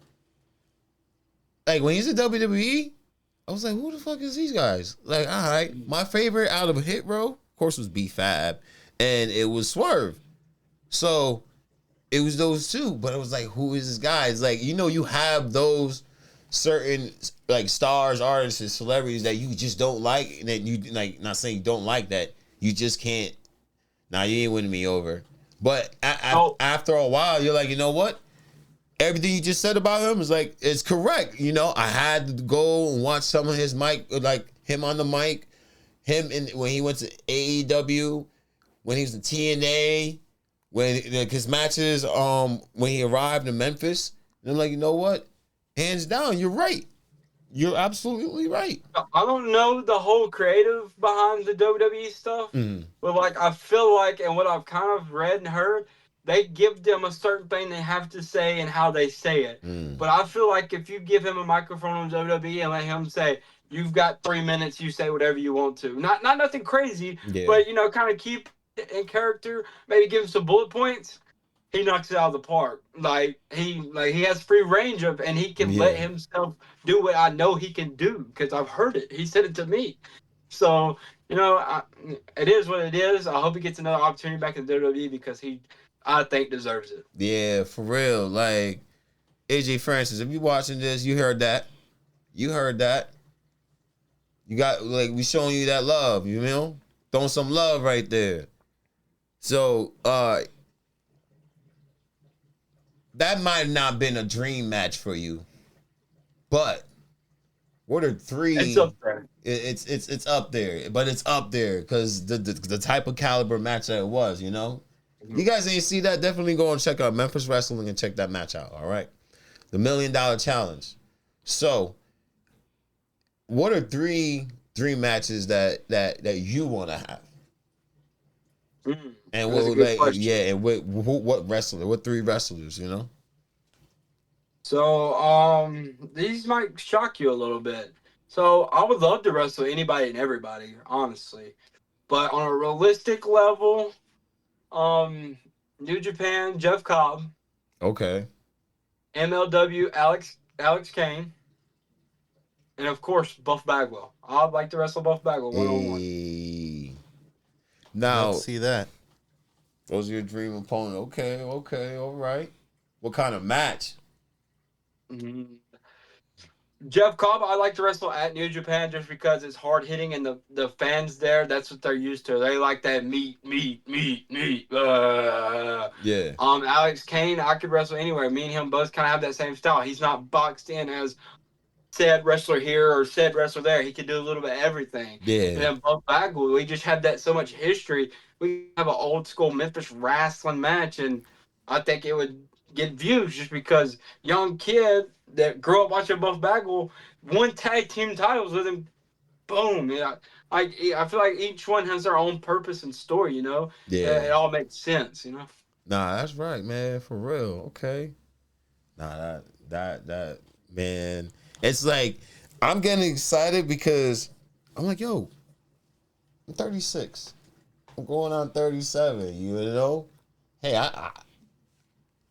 Like when he's in WWE, I was like, who the fuck is these guys? Like, all right, my favorite out of Hit Row, of course, was B-Fab, and it was Swerve. So it was those two, but it was like, who is this guy? It's like, you know, you have those certain like stars, artists, and celebrities that you just don't like, and that you like. Not saying you don't like that, you just can't. Nah, you ain't winning me over. But after a while, you're like, you know what? Everything you just said about him is like, it's correct. You know, I had to go and watch some of his mic, like him on the mic, when he went to AEW, when he was in TNA, when his matches, when he arrived in Memphis. And I'm like, you know what? Hands down, you're right. You're absolutely right. I don't know the whole creative behind the WWE stuff, but like I feel like, and what I've kind of read and heard, they give them a certain thing they have to say and how they say it. But I feel like if you give him a microphone on WWE and let him say, "You've got 3 minutes, you say whatever you want to," not nothing crazy, but you know, kind of keep it in character. Maybe give him some bullet points. He knocks it out of the park. Like he has free range of, and he can let himself do what I know he can do because I've heard it. He said it to me. So you know, it is what it is. I hope he gets another opportunity back in WWE because I think deserves it. Yeah, for real. Like AJ Francis, if you watching this, you heard that. You heard that. You got like we showing you that love. You know, throwing some love right there. So that might have not been a dream match for you, but what are three? It's up there. It's up there, but it's up there because the type of caliber match that it was. You know, you guys ain't see that? Definitely go and check out Memphis Wrestling and check that match out. All right, the $1 Million Challenge. So, what are three matches that you want to have? And what wrestler? What three wrestlers? You know. So these might shock you a little bit. So I would love to wrestle anybody and everybody, honestly, but on a realistic level, New Japan, Jeff Cobb. Okay. MLW, Alex Kane. And of course, Buff Bagwell. I'd like to wrestle Buff Bagwell one-on-one. Now, let's see that. Those are your dream opponent. Okay, all right. What kind of match? Jeff Cobb, I like to wrestle at New Japan just because it's hard hitting and the fans there, that's what they're used to. They like that meat. Yeah. Alex Kane, I could wrestle anywhere. Me and him both kind of have that same style. He's not boxed in as said wrestler here or said wrestler there. He can do a little bit of everything. Yeah. And then Buff Bagwell, we just have that so much history. We have an old school Memphis wrestling match, and I think it would get views just because young kid that grew up watching Buff Bagwell won tag team titles with him. Boom. Yeah. I feel like each one has their own purpose and story, you know? Yeah. It all makes sense, you know? Nah, that's right, man. For real. Okay. Nah, that man. It's like I'm getting excited because I'm like, yo, I'm 36. I'm going on 37, you know? Hey, I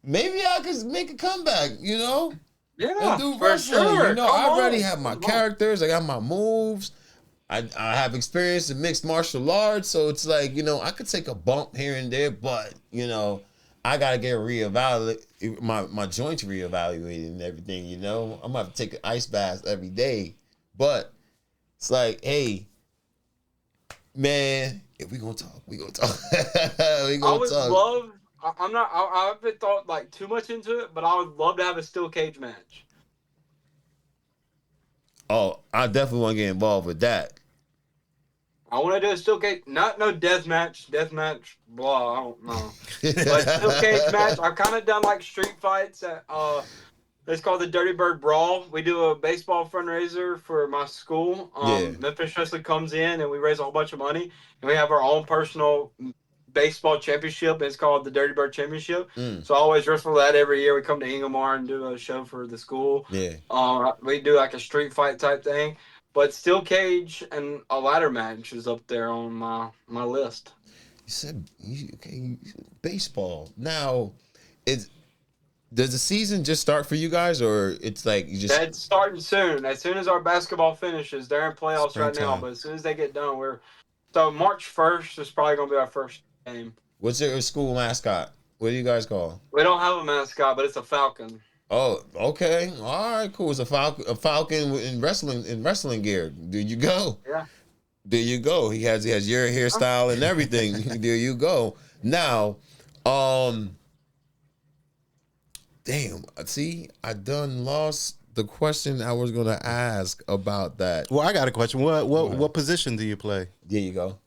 maybe I could make a comeback, you know? Yeah, and do for wrestling. sure. You know, I already have my characters. I got my moves. I have experience in mixed martial arts, so it's like, you know, I could take a bump here and there, but, you know, I gotta get my joints reevaluated and everything, you know? I'm gonna have to take an ice bath every day. But it's like, hey, Man, if we gonna talk, we gonna talk. We I gonna would talk. love. I'm not. I haven't thought like too much into it, but I would love to have a steel cage match. Oh, I definitely want to get involved with that. I want to do a steel cage, not no death match. Death match, blah. I don't know. But steel cage match. I've kind of done like street fights at it's called the Dirty Bird Brawl. We do a baseball fundraiser for my school. Yeah. Memphis Wrestling comes in and we raise a whole bunch of money. And we have our own personal baseball championship. It's called the Dirty Bird Championship. So I always wrestle that every year. We come to Ingomar and do a show for the school. Yeah. We do like a street fight type thing. But steel cage and a ladder match is up there on my list. You said baseball. Now, does the season just start for you guys, or it's like you just? That's starting soon. As soon as our basketball finishes, they're in playoffs right now. Springtime. But as soon as they get done, so March 1st is probably gonna be our first game. What's your school mascot? What do you guys call? We don't have a mascot, but it's a falcon. Oh, okay. All right, cool. It's a falcon in wrestling gear. There you go. Yeah. There you go. He has your hairstyle and everything. There you go. Now, damn. See, I done lost the question I was gonna ask about that. Well, I got a question. What position do you play? There you go.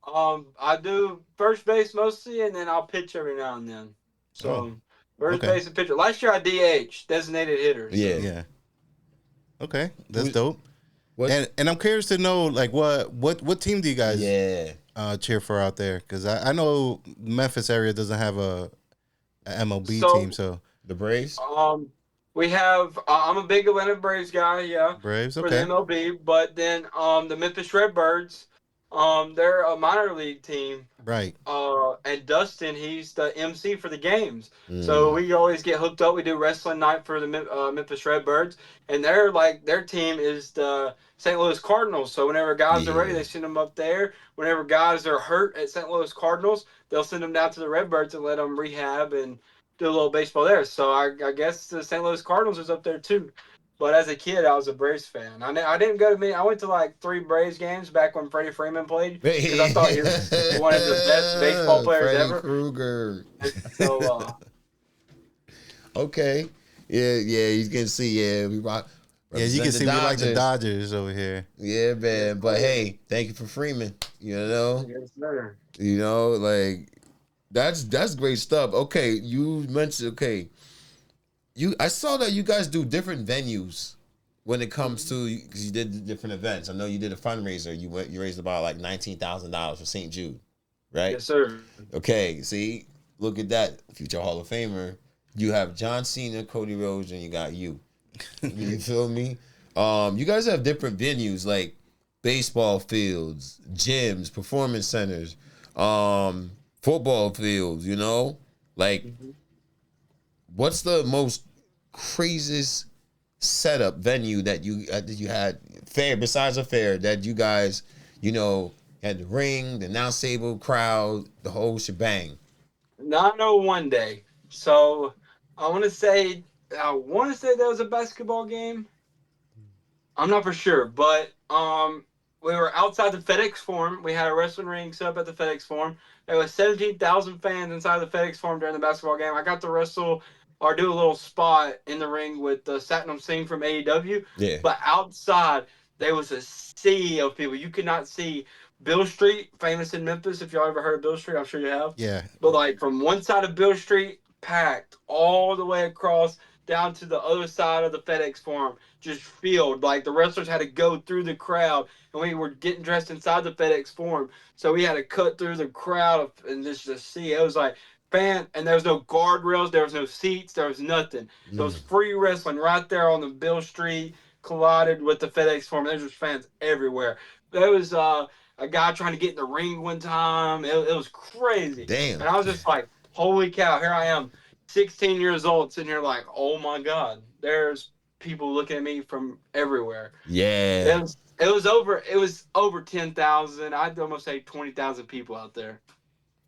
I do first base mostly, and then I'll pitch every now and then. So first okay. base and pitcher. Last year I DH, designated hitter. So. Yeah. Okay, that's dope. What? And I'm curious to know, like, what team do you guys cheer for out there? Because I know Memphis area doesn't have a MLB team, so the Braves. We have. I'm a big Atlanta Braves guy. Yeah. Braves, for the MLB, but then the Memphis Redbirds. They're a minor league team. Right. And Dustin, he's the MC for the games. So we always get hooked up. We do wrestling night for the Memphis Redbirds, and their team is the St. Louis Cardinals. So whenever guys are ready, they send them up there. Whenever guys are hurt at St. Louis Cardinals, they'll send them down to the Redbirds and let them rehab and do a little baseball there. So I guess the St. Louis Cardinals is up there too. But as a kid, I was a Braves fan. I didn't go to many. I went to like 3 Braves games back when Freddie Freeman played because I thought he was one of the best baseball players Freddie ever. Krueger. So, okay, yeah, you can see, we rock. Yeah, you can see we like the Dodgers over here. Yeah, man. But hey, thank you for Freeman. You know, yes, sir. You know, like that's great stuff. Okay, you mentioned I saw that you guys do different venues when it comes to, because you did different events. I know you did a fundraiser. You raised about like $19,000 for St. Jude, right? Yes, sir. Okay, see, look at that, future Hall of Famer. You have John Cena, Cody Rhodes, and you got you. You feel me? You guys have different venues like baseball fields, gyms, performance centers, football fields. You know, like. What's the most craziest setup venue that you had fair besides a fair that you guys had the ring, the announce table, crowd, the whole shebang? 901 day. So I want to say there was a basketball game. I'm not for sure, but we were outside the FedEx Forum. We had a wrestling ring set up at the FedEx Forum. There was 17,000 fans inside the FedEx Forum during the basketball game. I got to wrestle or do a little spot in the ring with Satnam Singh from AEW. Yeah. But outside, there was a sea of people. You could not see Bill Street, famous in Memphis. If y'all ever heard of Bill Street, I'm sure you have. Yeah. But like from one side of Bill Street, packed all the way across down to the other side of the FedEx Forum, just filled. Like the wrestlers had to go through the crowd, and we were getting dressed inside the FedEx Forum, so we had to cut through the crowd and just see. It was like and there was no guardrails, there was no seats, there was nothing. There was free wrestling right there on the Bill Street, collided with the FedEx Forum. There was just fans everywhere. There was a guy trying to get in the ring one time. It was crazy. Damn. And I was just like, holy cow, here I am, 16 years old, sitting here like, oh my God, there's people looking at me from everywhere. Yeah. It was over 10,000. I'd almost say 20,000 people out there.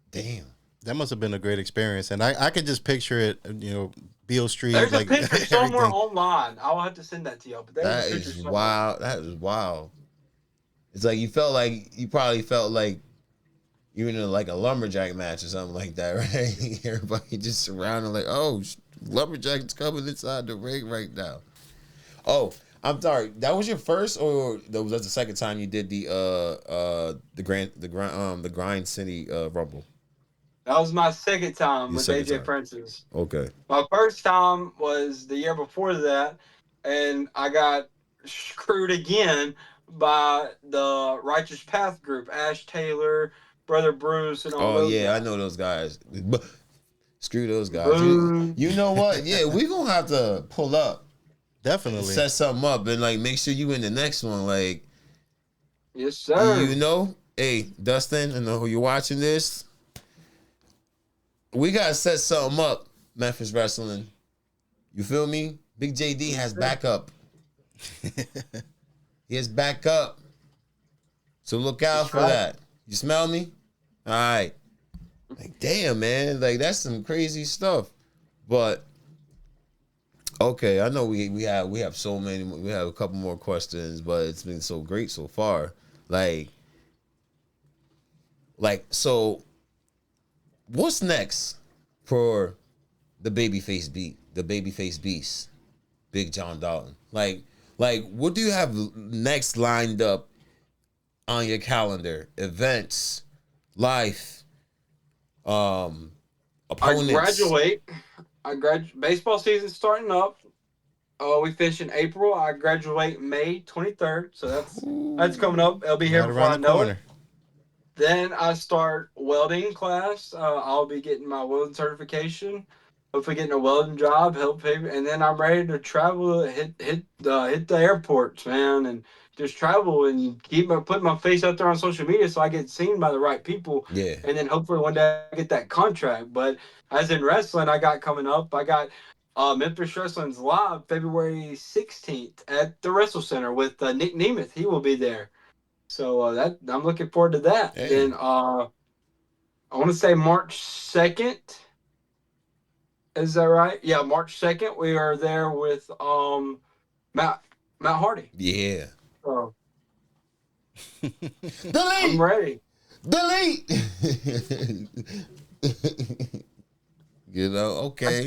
Damn. That must have been a great experience. And I could just picture it, Beale Street. There's like, a picture somewhere online. I'll have to send that to y'all. But That is wild. That is wild. It's like you probably felt like you were in like a lumberjack match or something like that, right? Everybody just surrounded like, oh, lumberjack's coming inside the ring right now. Oh, I'm sorry. That was your first, or that was the second time you did the Grind City Rumble? That was my second time Your with second AJ time. Prince's. Okay. My first time was the year before that, and I got screwed again by the Righteous Path group, Ash Taylor, Brother Bruce, and all Oh those yeah, guys. I know those guys. But screw those guys. Boom. You know what? Yeah, we gonna have to pull up, Definitely. set something up, and like make sure you in the next one. Like, Yes, sir. you know, hey Dustin, I know who you're watching this. We gotta set something up, Memphis Wrestling. You feel me? Big JD has backup. He has backup. So look out That's for right. that. You smell me? All right. Like, damn, man. Like, that's some crazy stuff. But okay, I know we have so many. We have a couple more questions, but it's been so great so far. Like so. What's next for the babyface beast, Big John Dalton? Like, what do you have next lined up on your calendar? Events, life, opponents. I graduate. Baseball season's starting up. We finish in April. I graduate May 23rd, so that's coming up. It'll be here Right before around I the know corner. it. Then I start welding class. I'll be getting my welding certification. Hopefully, getting a welding job. Help pay, and then I'm ready to travel. Hit the airports, man, and just travel and putting my face out there on social media so I get seen by the right people. Yeah. And then hopefully one day I get that contract. But as in wrestling, I got coming up. I got Memphis Wrestling's live February 16th at the Wrestle Center with Nick Nemeth. He will be there. So that I'm looking forward to that. Hey. Then I want to say March 2nd. Is that right? Yeah, March 2nd. We are there with Matt Hardy. Yeah. So Delete. I'm ready. Delete. You know, okay.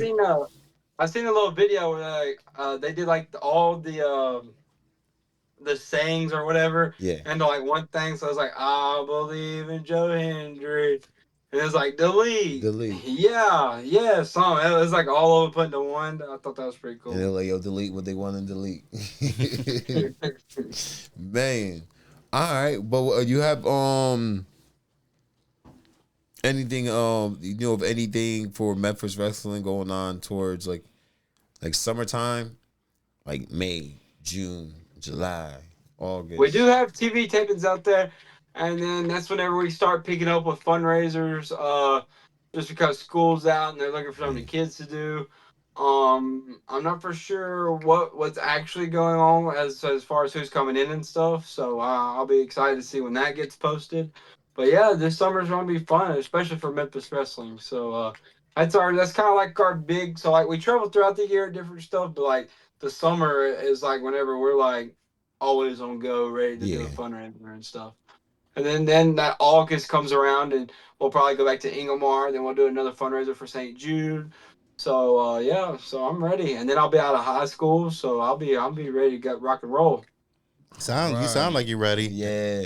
I seen a little video where they did like all the sayings or whatever. Yeah. And like one thing, so I was like, I believe in Joe Hendry. And it was like delete. Yeah, some. It was like all over put into one. I thought that was pretty cool. And they're like, yo, delete what they want to delete. Man. All right. But you have anything you know of anything for Memphis Wrestling going on towards like summertime? Like May, June, July, August. We do have TV tapings out there, and then that's whenever we start picking up with fundraisers. Just because school's out and they're looking for something the kids to do. I'm not for sure what's actually going on as far as who's coming in and stuff. So I'll be excited to see when that gets posted. But yeah, this summer's gonna be fun, especially for Memphis Wrestling. So that's kind of like our big. So like we travel throughout the year, different stuff, but like the summer is like whenever we're like always on go, ready to do a fundraiser and stuff. And then that August comes around, and we'll probably go back to Ingomar. Then we'll do another fundraiser for St. Jude. So yeah, so I'm ready. And then I'll be out of high school, so I'll be ready to get rock and roll. You sound like you're ready. Yeah.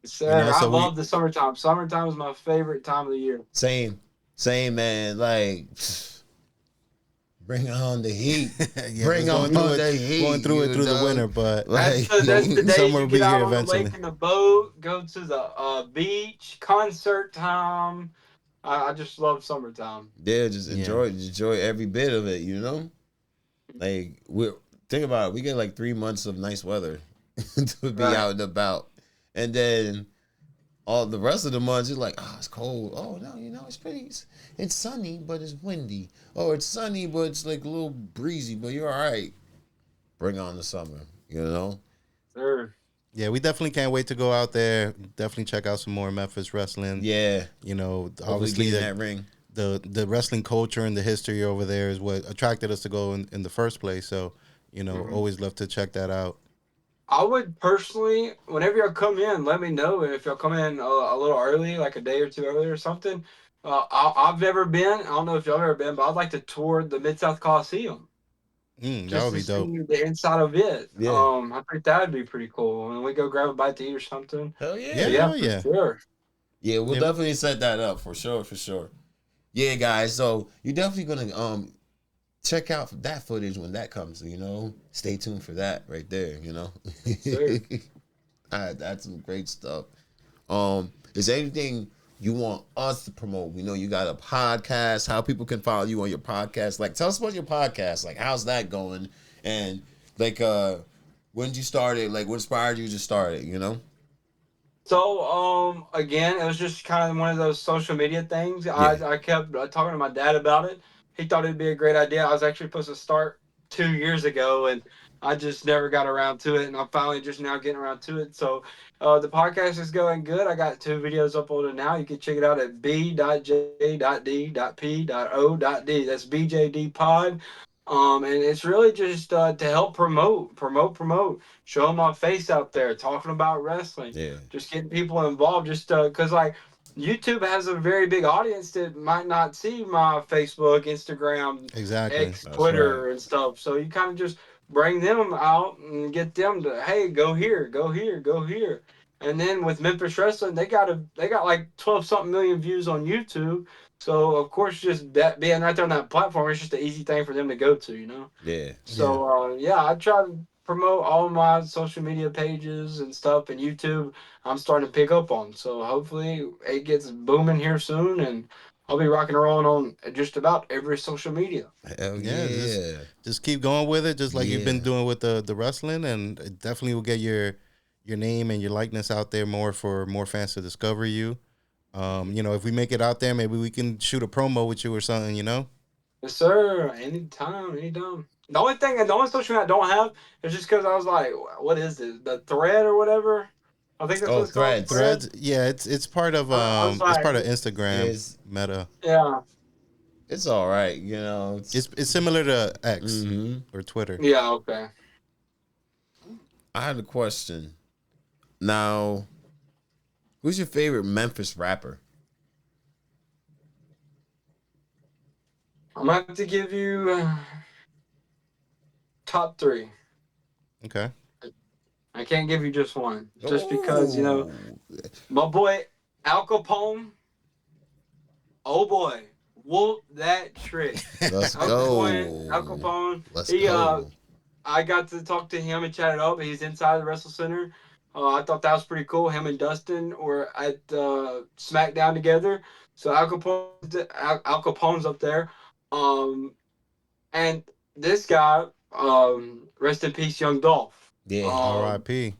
Sir, You know, I love the summertime. Summertime is my favorite time of the year. Same, man. Like, bring on the heat. Yeah, bring on the heat. Going through it through the winter, but like, That's the day summer you will be get out here on the eventually. lake in the boat, go to the beach, concert time. I just love summertime. Yeah, just enjoy every bit of it. You know, like think about it. We get like 3 months of nice weather to be out and about, and then all the rest of the months you're like, oh, it's cold. Oh no, it's pretty. It's sunny, but it's windy. Oh, it's sunny, but it's like a little breezy. But you're all right. Bring on the summer. You know. Sure. Yeah, we definitely can't wait to go out there. Definitely check out some more Memphis wrestling. Yeah. You know, Hopefully obviously that ring. The wrestling culture and the history over there is what attracted us to go in the first place. So, always love to check that out. I would personally, whenever y'all come in, let me know. If y'all come in a little early, like a day or two early or something. I've never been. I don't know if y'all ever been, but I'd like to tour the Mid South Coliseum That just would to be dope. see the inside of it. Yeah. I think that would be pretty cool. And we go grab a bite to eat or something. Hell Yeah, But yeah. yeah, hell for yeah. sure. Yeah, we'll Yeah. definitely set that up for sure, for sure. Yeah, guys. So you're definitely gonna check out that footage when that comes. Stay tuned for that right there. Sure. All right, that's some great stuff. Is there anything you want us to promote? We know you got a podcast. How people can follow you on your podcast? Like, tell us about your podcast. Like, how's that going? And like, when did you start it? Like, what inspired you to start it? So, again, it was just kind of one of those social media things. Yeah. I kept talking to my dad about it. He thought it'd be a great idea. I was actually supposed to start 2 years ago, and I just never got around to it. And I'm finally just now getting around to it. So, the podcast is going good. I got 2 videos uploaded now. You can check it out at b.j.d.p.o.d. That's BJD Pod. And it's really just to help promote, show my face out there, talking about wrestling, Yeah. just getting people involved, just because like YouTube has a very big audience that might not see my Facebook, Instagram, Exactly. X, That's right. Twitter, and stuff. So you kind of just bring them out and get them to, hey, go here, go here, go here. And then with Memphis Wrestling, they got like 12 something million views on YouTube. So of course, just that being right there on that platform, it's just an easy thing for them to go to. Yeah. Yeah. So yeah, I try to promote all my social media pages and stuff, and YouTube. I'm starting to pick up on. So hopefully it gets booming here soon, and I'll be rocking and rolling on just about every social media. Hell Yeah, yeah. just keep going with it, just like you've been Yeah. doing with the wrestling, and it definitely will get your name and your likeness out there more for more fans to discover you. If we make it out there, maybe we can shoot a promo with you or something. Yes, sir. Anytime, anytime. The only social media I don't have is just because I was like, what is it? The thread or whatever? I think that's what Oh, it's called. Threads. Thread. Threads, yeah, it's part of I was it's like, part of Instagram It's Meta. yeah, it's all right. It's similar to X hmm or Twitter. yeah, okay. I had a question. Now, who's your favorite Memphis rapper? I'm gonna have to give you top three. Okay. I can't give you just one, just because Oh, my boy Al Capone. Oh boy, whoop that trick. let's Al Capone, Al go. Capone. Let's He go. I got to talk to him and chat it up. He's inside the Wrestle Center. I thought that was pretty cool. Him and Dustin were at SmackDown together. So Al Capone's up there. Um, and this guy, rest in peace, Young Dolph. Yeah. R.I.P.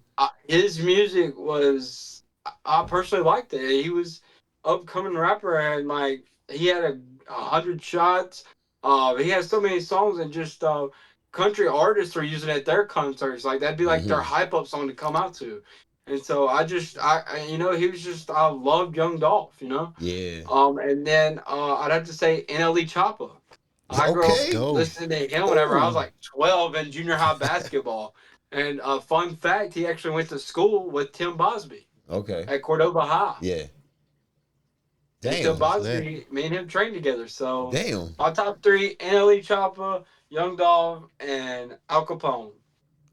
His music was, I personally liked it. He was upcoming rapper, and like he had 100 shots. He has so many songs, and just country artists are using it at their concerts. Like that'd be like their hmm hype up song to come out to. And so he was just, I loved Young Dolph. Yeah. And then I'd have to say NLE Choppa. I grew Let's up Okay. go. listening to him whenever I was Ooh. like 12 in junior high basketball. And fun fact, he actually went to school with Tim Bosby Okay. at Cordova High. Yeah. And Tim Damn. That's lit. Bosby, me and him trained together. So Damn. my top three: NLE Choppa, Young Dolph, and Al Capone.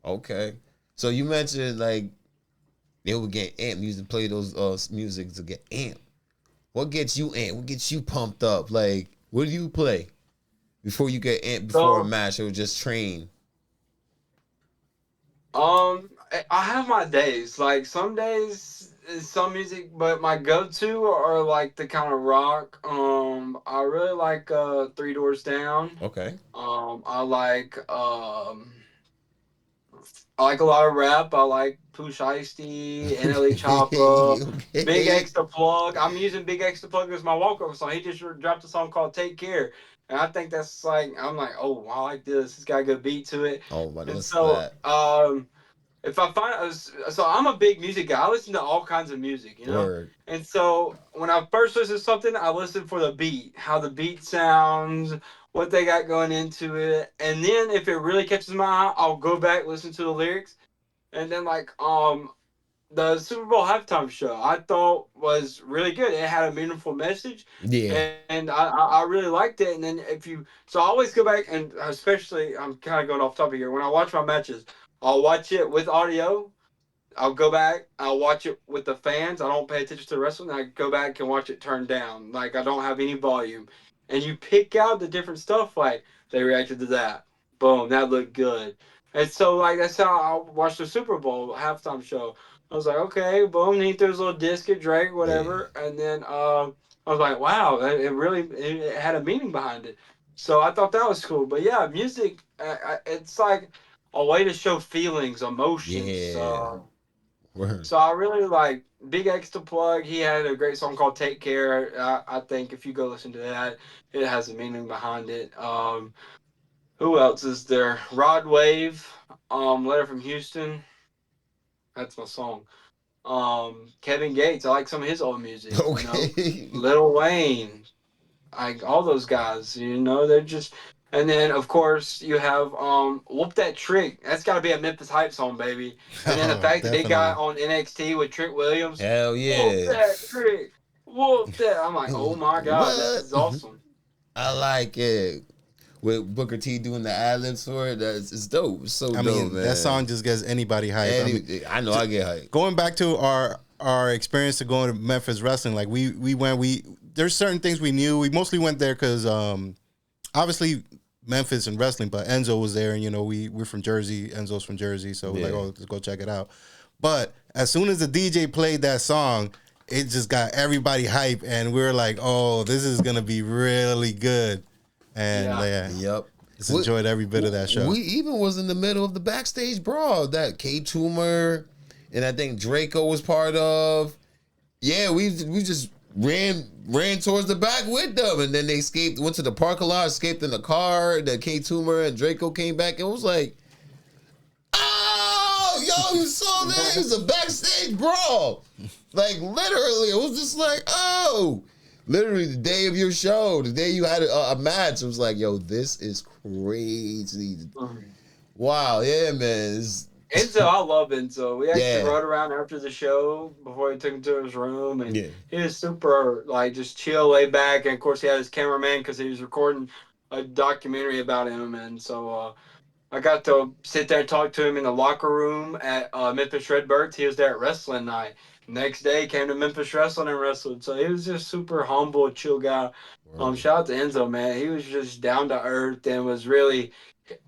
Okay. So you mentioned like they would get amped. You used to play those music to get amped. What gets you amped? What gets you pumped up? Like, what do you play before you get amped before a So match or just train? I have my days. Like some days is some music, but my go-to are like the kind of rock. I really like Three Doors Down. Okay. I like I like a lot of rap. I like Pooh Shiesty, NLE Choppa, Big Okay. X the Plug. I'm using Big X the Plug as my walkover song. He just dropped a song called Take Care. And I think that's like, I'm like, oh, I like this. It's got a good beat to it. Oh my, And what's so, that? if I find, so I'm a big music guy. I listen to all kinds of music. Word. And so when I first listen to something, I listen for the beat, how the beat sounds, what they got going into it. And then if it really catches my eye, I'll go back, listen to the lyrics. And then the Super Bowl halftime show I thought was really good. It had a meaningful message, Yeah. and I really liked it. And then so I always go back, and especially I'm kind of going off topic here. When I watch my matches, I'll watch it with audio. I'll go back. I'll watch it with the fans. I don't pay attention to the wrestling. I go back and watch it turned down. Like I don't have any volume, and you pick out the different stuff. Like they reacted to that. Boom, that looked good. And so that's how I watched the Super Bowl halftime show. I was like, okay, boom, he threw his little disc at Drake, Yeah. whatever, and then I was like, wow, it really it had a meaning behind it. So I thought that was cool. But yeah, music, it's like a way to show feelings, emotions. Yeah. Word. So I really like Big X to plug. He had a great song called "Take Care." I think if you go listen to that, it has a meaning behind it. Who else is there? Rod Wave, "Letter from Houston." That's my song. Kevin Gates. I like some of his old music. Okay. Lil Wayne. Like all those guys. They're just. And then of course you have "Whoop That Trick." That's got to be a Memphis hype song, baby. And then the fact that they got on NXT with Trick Williams. Hell Whoop yeah. that trick. Whoop that. I'm like, oh my God, What? this is awesome. I like it. With Booker T doing the ad-libs for it, it's dope. It's so dope, man. That song just gets anybody hyped. I know I get hyped. Going back to our experience of going to Memphis wrestling, like we went, there's certain things we knew. We mostly went there because obviously Memphis and wrestling, but Enzo was there, and we're from Jersey. Enzo's from Jersey, so we're like, oh, let's go check it out. But as soon as the DJ played that song, it just got everybody hype, and we were like, oh, this is gonna be really good. And Yep. Just enjoyed every bit of that show. We even was in the middle of the backstage brawl that K Tumor and I think Draco was part of. Yeah, we just ran towards the back with them, and then they went to the parking lot, escaped in the car. The K Tumor and Draco came back, and it was like, oh, yo, you saw that? It was a backstage brawl. Like literally, it was just like, oh. Literally the day of your show, the day you had a match, it was like, yo, this is crazy. Wow, yeah, man. Enzo, I love Enzo. We actually rode around after the show before he took him to his room, and he was super, just chill, laid back. And of course, he had his cameraman because he was recording a documentary about him. And so I got to sit there and talk to him in the locker room at Memphis Redbirds. He was there at wrestling night. Next day, he came to Memphis Wrestling and wrestled. So he was just super humble, chill guy. Shout out to Enzo, man. He was just down to earth and was really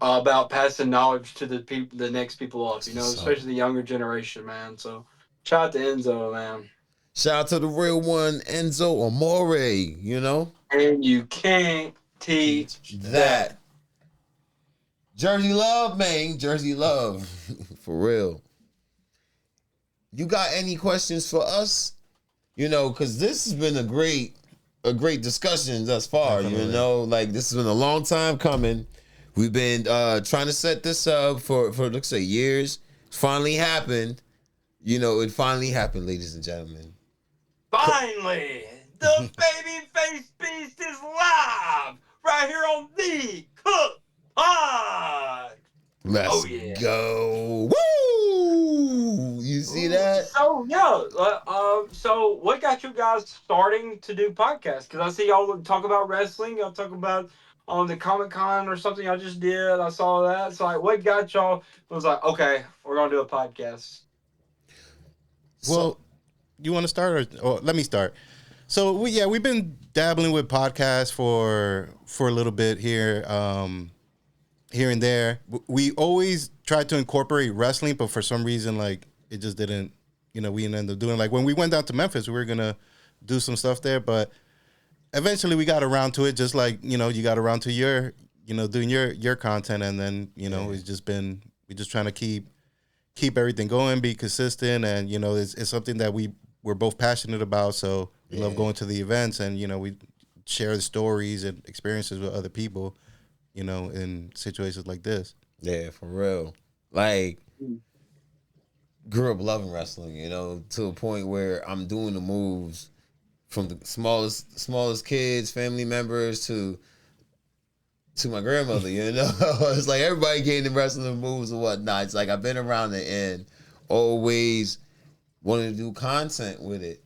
about passing knowledge to the people, the next people up. Especially the younger generation, man. So shout out to Enzo, man. Shout out to the real one, Enzo Amore. And you can't teach that. Jersey love, man. Jersey love, for real. You got any questions for us? Because this has been a great discussion thus far. Definitely. This has been a long time coming. We've been trying to set this up for let's say years. Finally happened. It finally happened, ladies and gentlemen. Finally, the babyface beast is live right here on the Cook Pod. Let's go. Woo! You see that? So, so what got you guys starting to do podcasts? Because I see y'all talk about wrestling. Y'all talk about the Comic-Con or something y'all just did. I saw that. So, what got y'all? It was like, okay, we're going to do a podcast. Well, you want to start or let me start? So, we've been dabbling with podcasts for a little bit here. Here and there. We always tried to incorporate wrestling, but for some reason, it just didn't, we didn't end up doing when we went down to Memphis, we were going to do some stuff there, but eventually we got around to it, just you got around to your, doing your content. And then, it's just been, we're just trying to keep everything going, be consistent. And, it's something that we're both passionate about. So we love going to the events and, we share the stories and experiences with other people. In situations like this. Yeah, for real. Grew up loving wrestling, to a point where I'm doing the moves from the smallest kids, family members to my grandmother, It's like everybody getting the wrestling moves and whatnot. It's like I've been around the end always wanted to do content with it.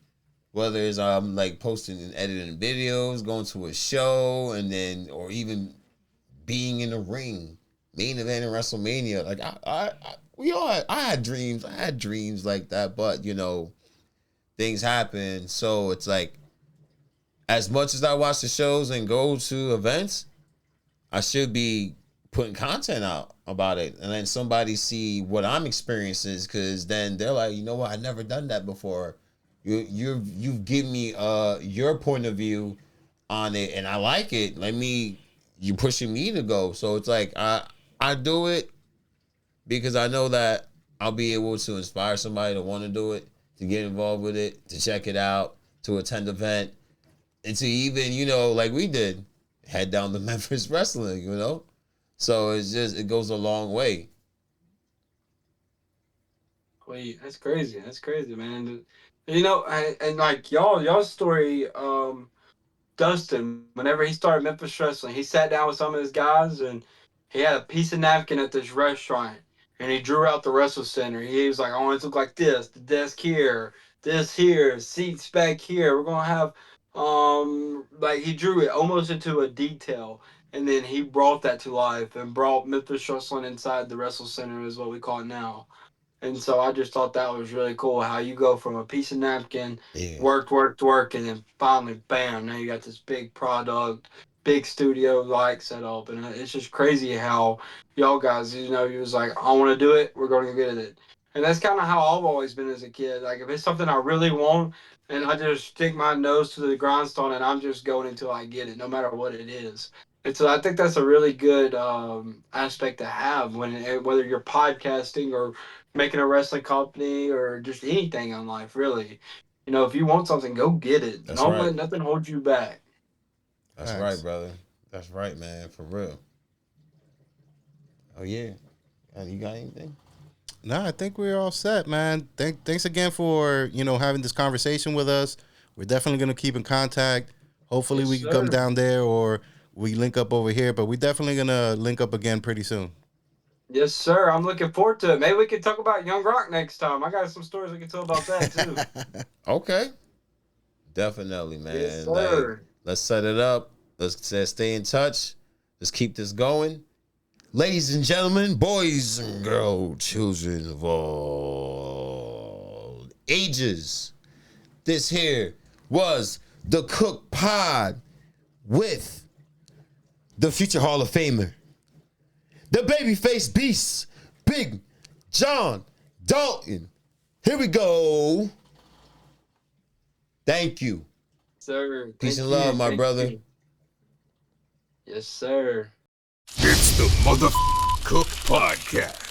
Whether it's like posting and editing videos, going to a show, and then or even being in the ring, main event in WrestleMania. Like I had dreams. I had dreams like that, but you know, things happen. So it's like, as much as I watch the shows and go to events, I should be putting content out about it, and then somebody see what I'm experiencing, because then they're like, you know what, I've never done that before. You've given me your point of view on it, and I like it. You pushing me to go. So it's like I do it because I know that I'll be able to inspire somebody to want to do it, to get involved with it, to check it out, to attend the event, and to even, you know, like we did, head down to Memphis Wrestling, you know? So it goes a long way. Wait, that's crazy. That's crazy, man. You know, and like y'all's story, Dustin, whenever he started Memphis Wrestling, he sat down with some of his guys and he had a piece of napkin at this restaurant and he drew out the Wrestle Center. He was like, I want it to look like this, the desk here, this here, seats back here. We're gonna have like he drew it almost into a detail, and then he brought that to life and brought Memphis Wrestling inside the Wrestle Center, is what we call it now. And so I just thought that was really cool how you go from a piece of napkin, worked, and then finally, bam, now you got this big product, big studio like set up. And it's just crazy how y'all guys, you know, you was like, I want to do it, we're going to get it. And that's kind of how I've always been as a kid. Like, if it's something I really want, and I just stick my nose to the grindstone and I'm just going until I get it, no matter what it is. And so I think that's a really good aspect to have whether you're podcasting or making a wrestling company or just anything in life, really. You know, if you want something, go get it. Don't let nothing hold you back. That's right, brother. That's right, man. For real. Oh, yeah. You got anything? No, I think we're all set, man. Thanks again for, you know, having this conversation with us. We're definitely going to keep in contact. Hopefully we can come down there or we link up over here, but we're definitely going to link up again pretty soon. Yes, sir. I'm looking forward to it. Maybe we can talk about Young Rock next time. I got some stories we can tell about that, too. Okay. Definitely, man. Yes, sir. Like, let's set it up. Let's stay in touch. Let's keep this going. Ladies and gentlemen, boys and girls, children of all ages, this here was the Cook Pod with the future Hall of Famer, the babyface beast, Big John Dalton. Here we go. Thank you. Sir. Peace and love, my brother. Yes, sir. It's the Mother Cook Podcast.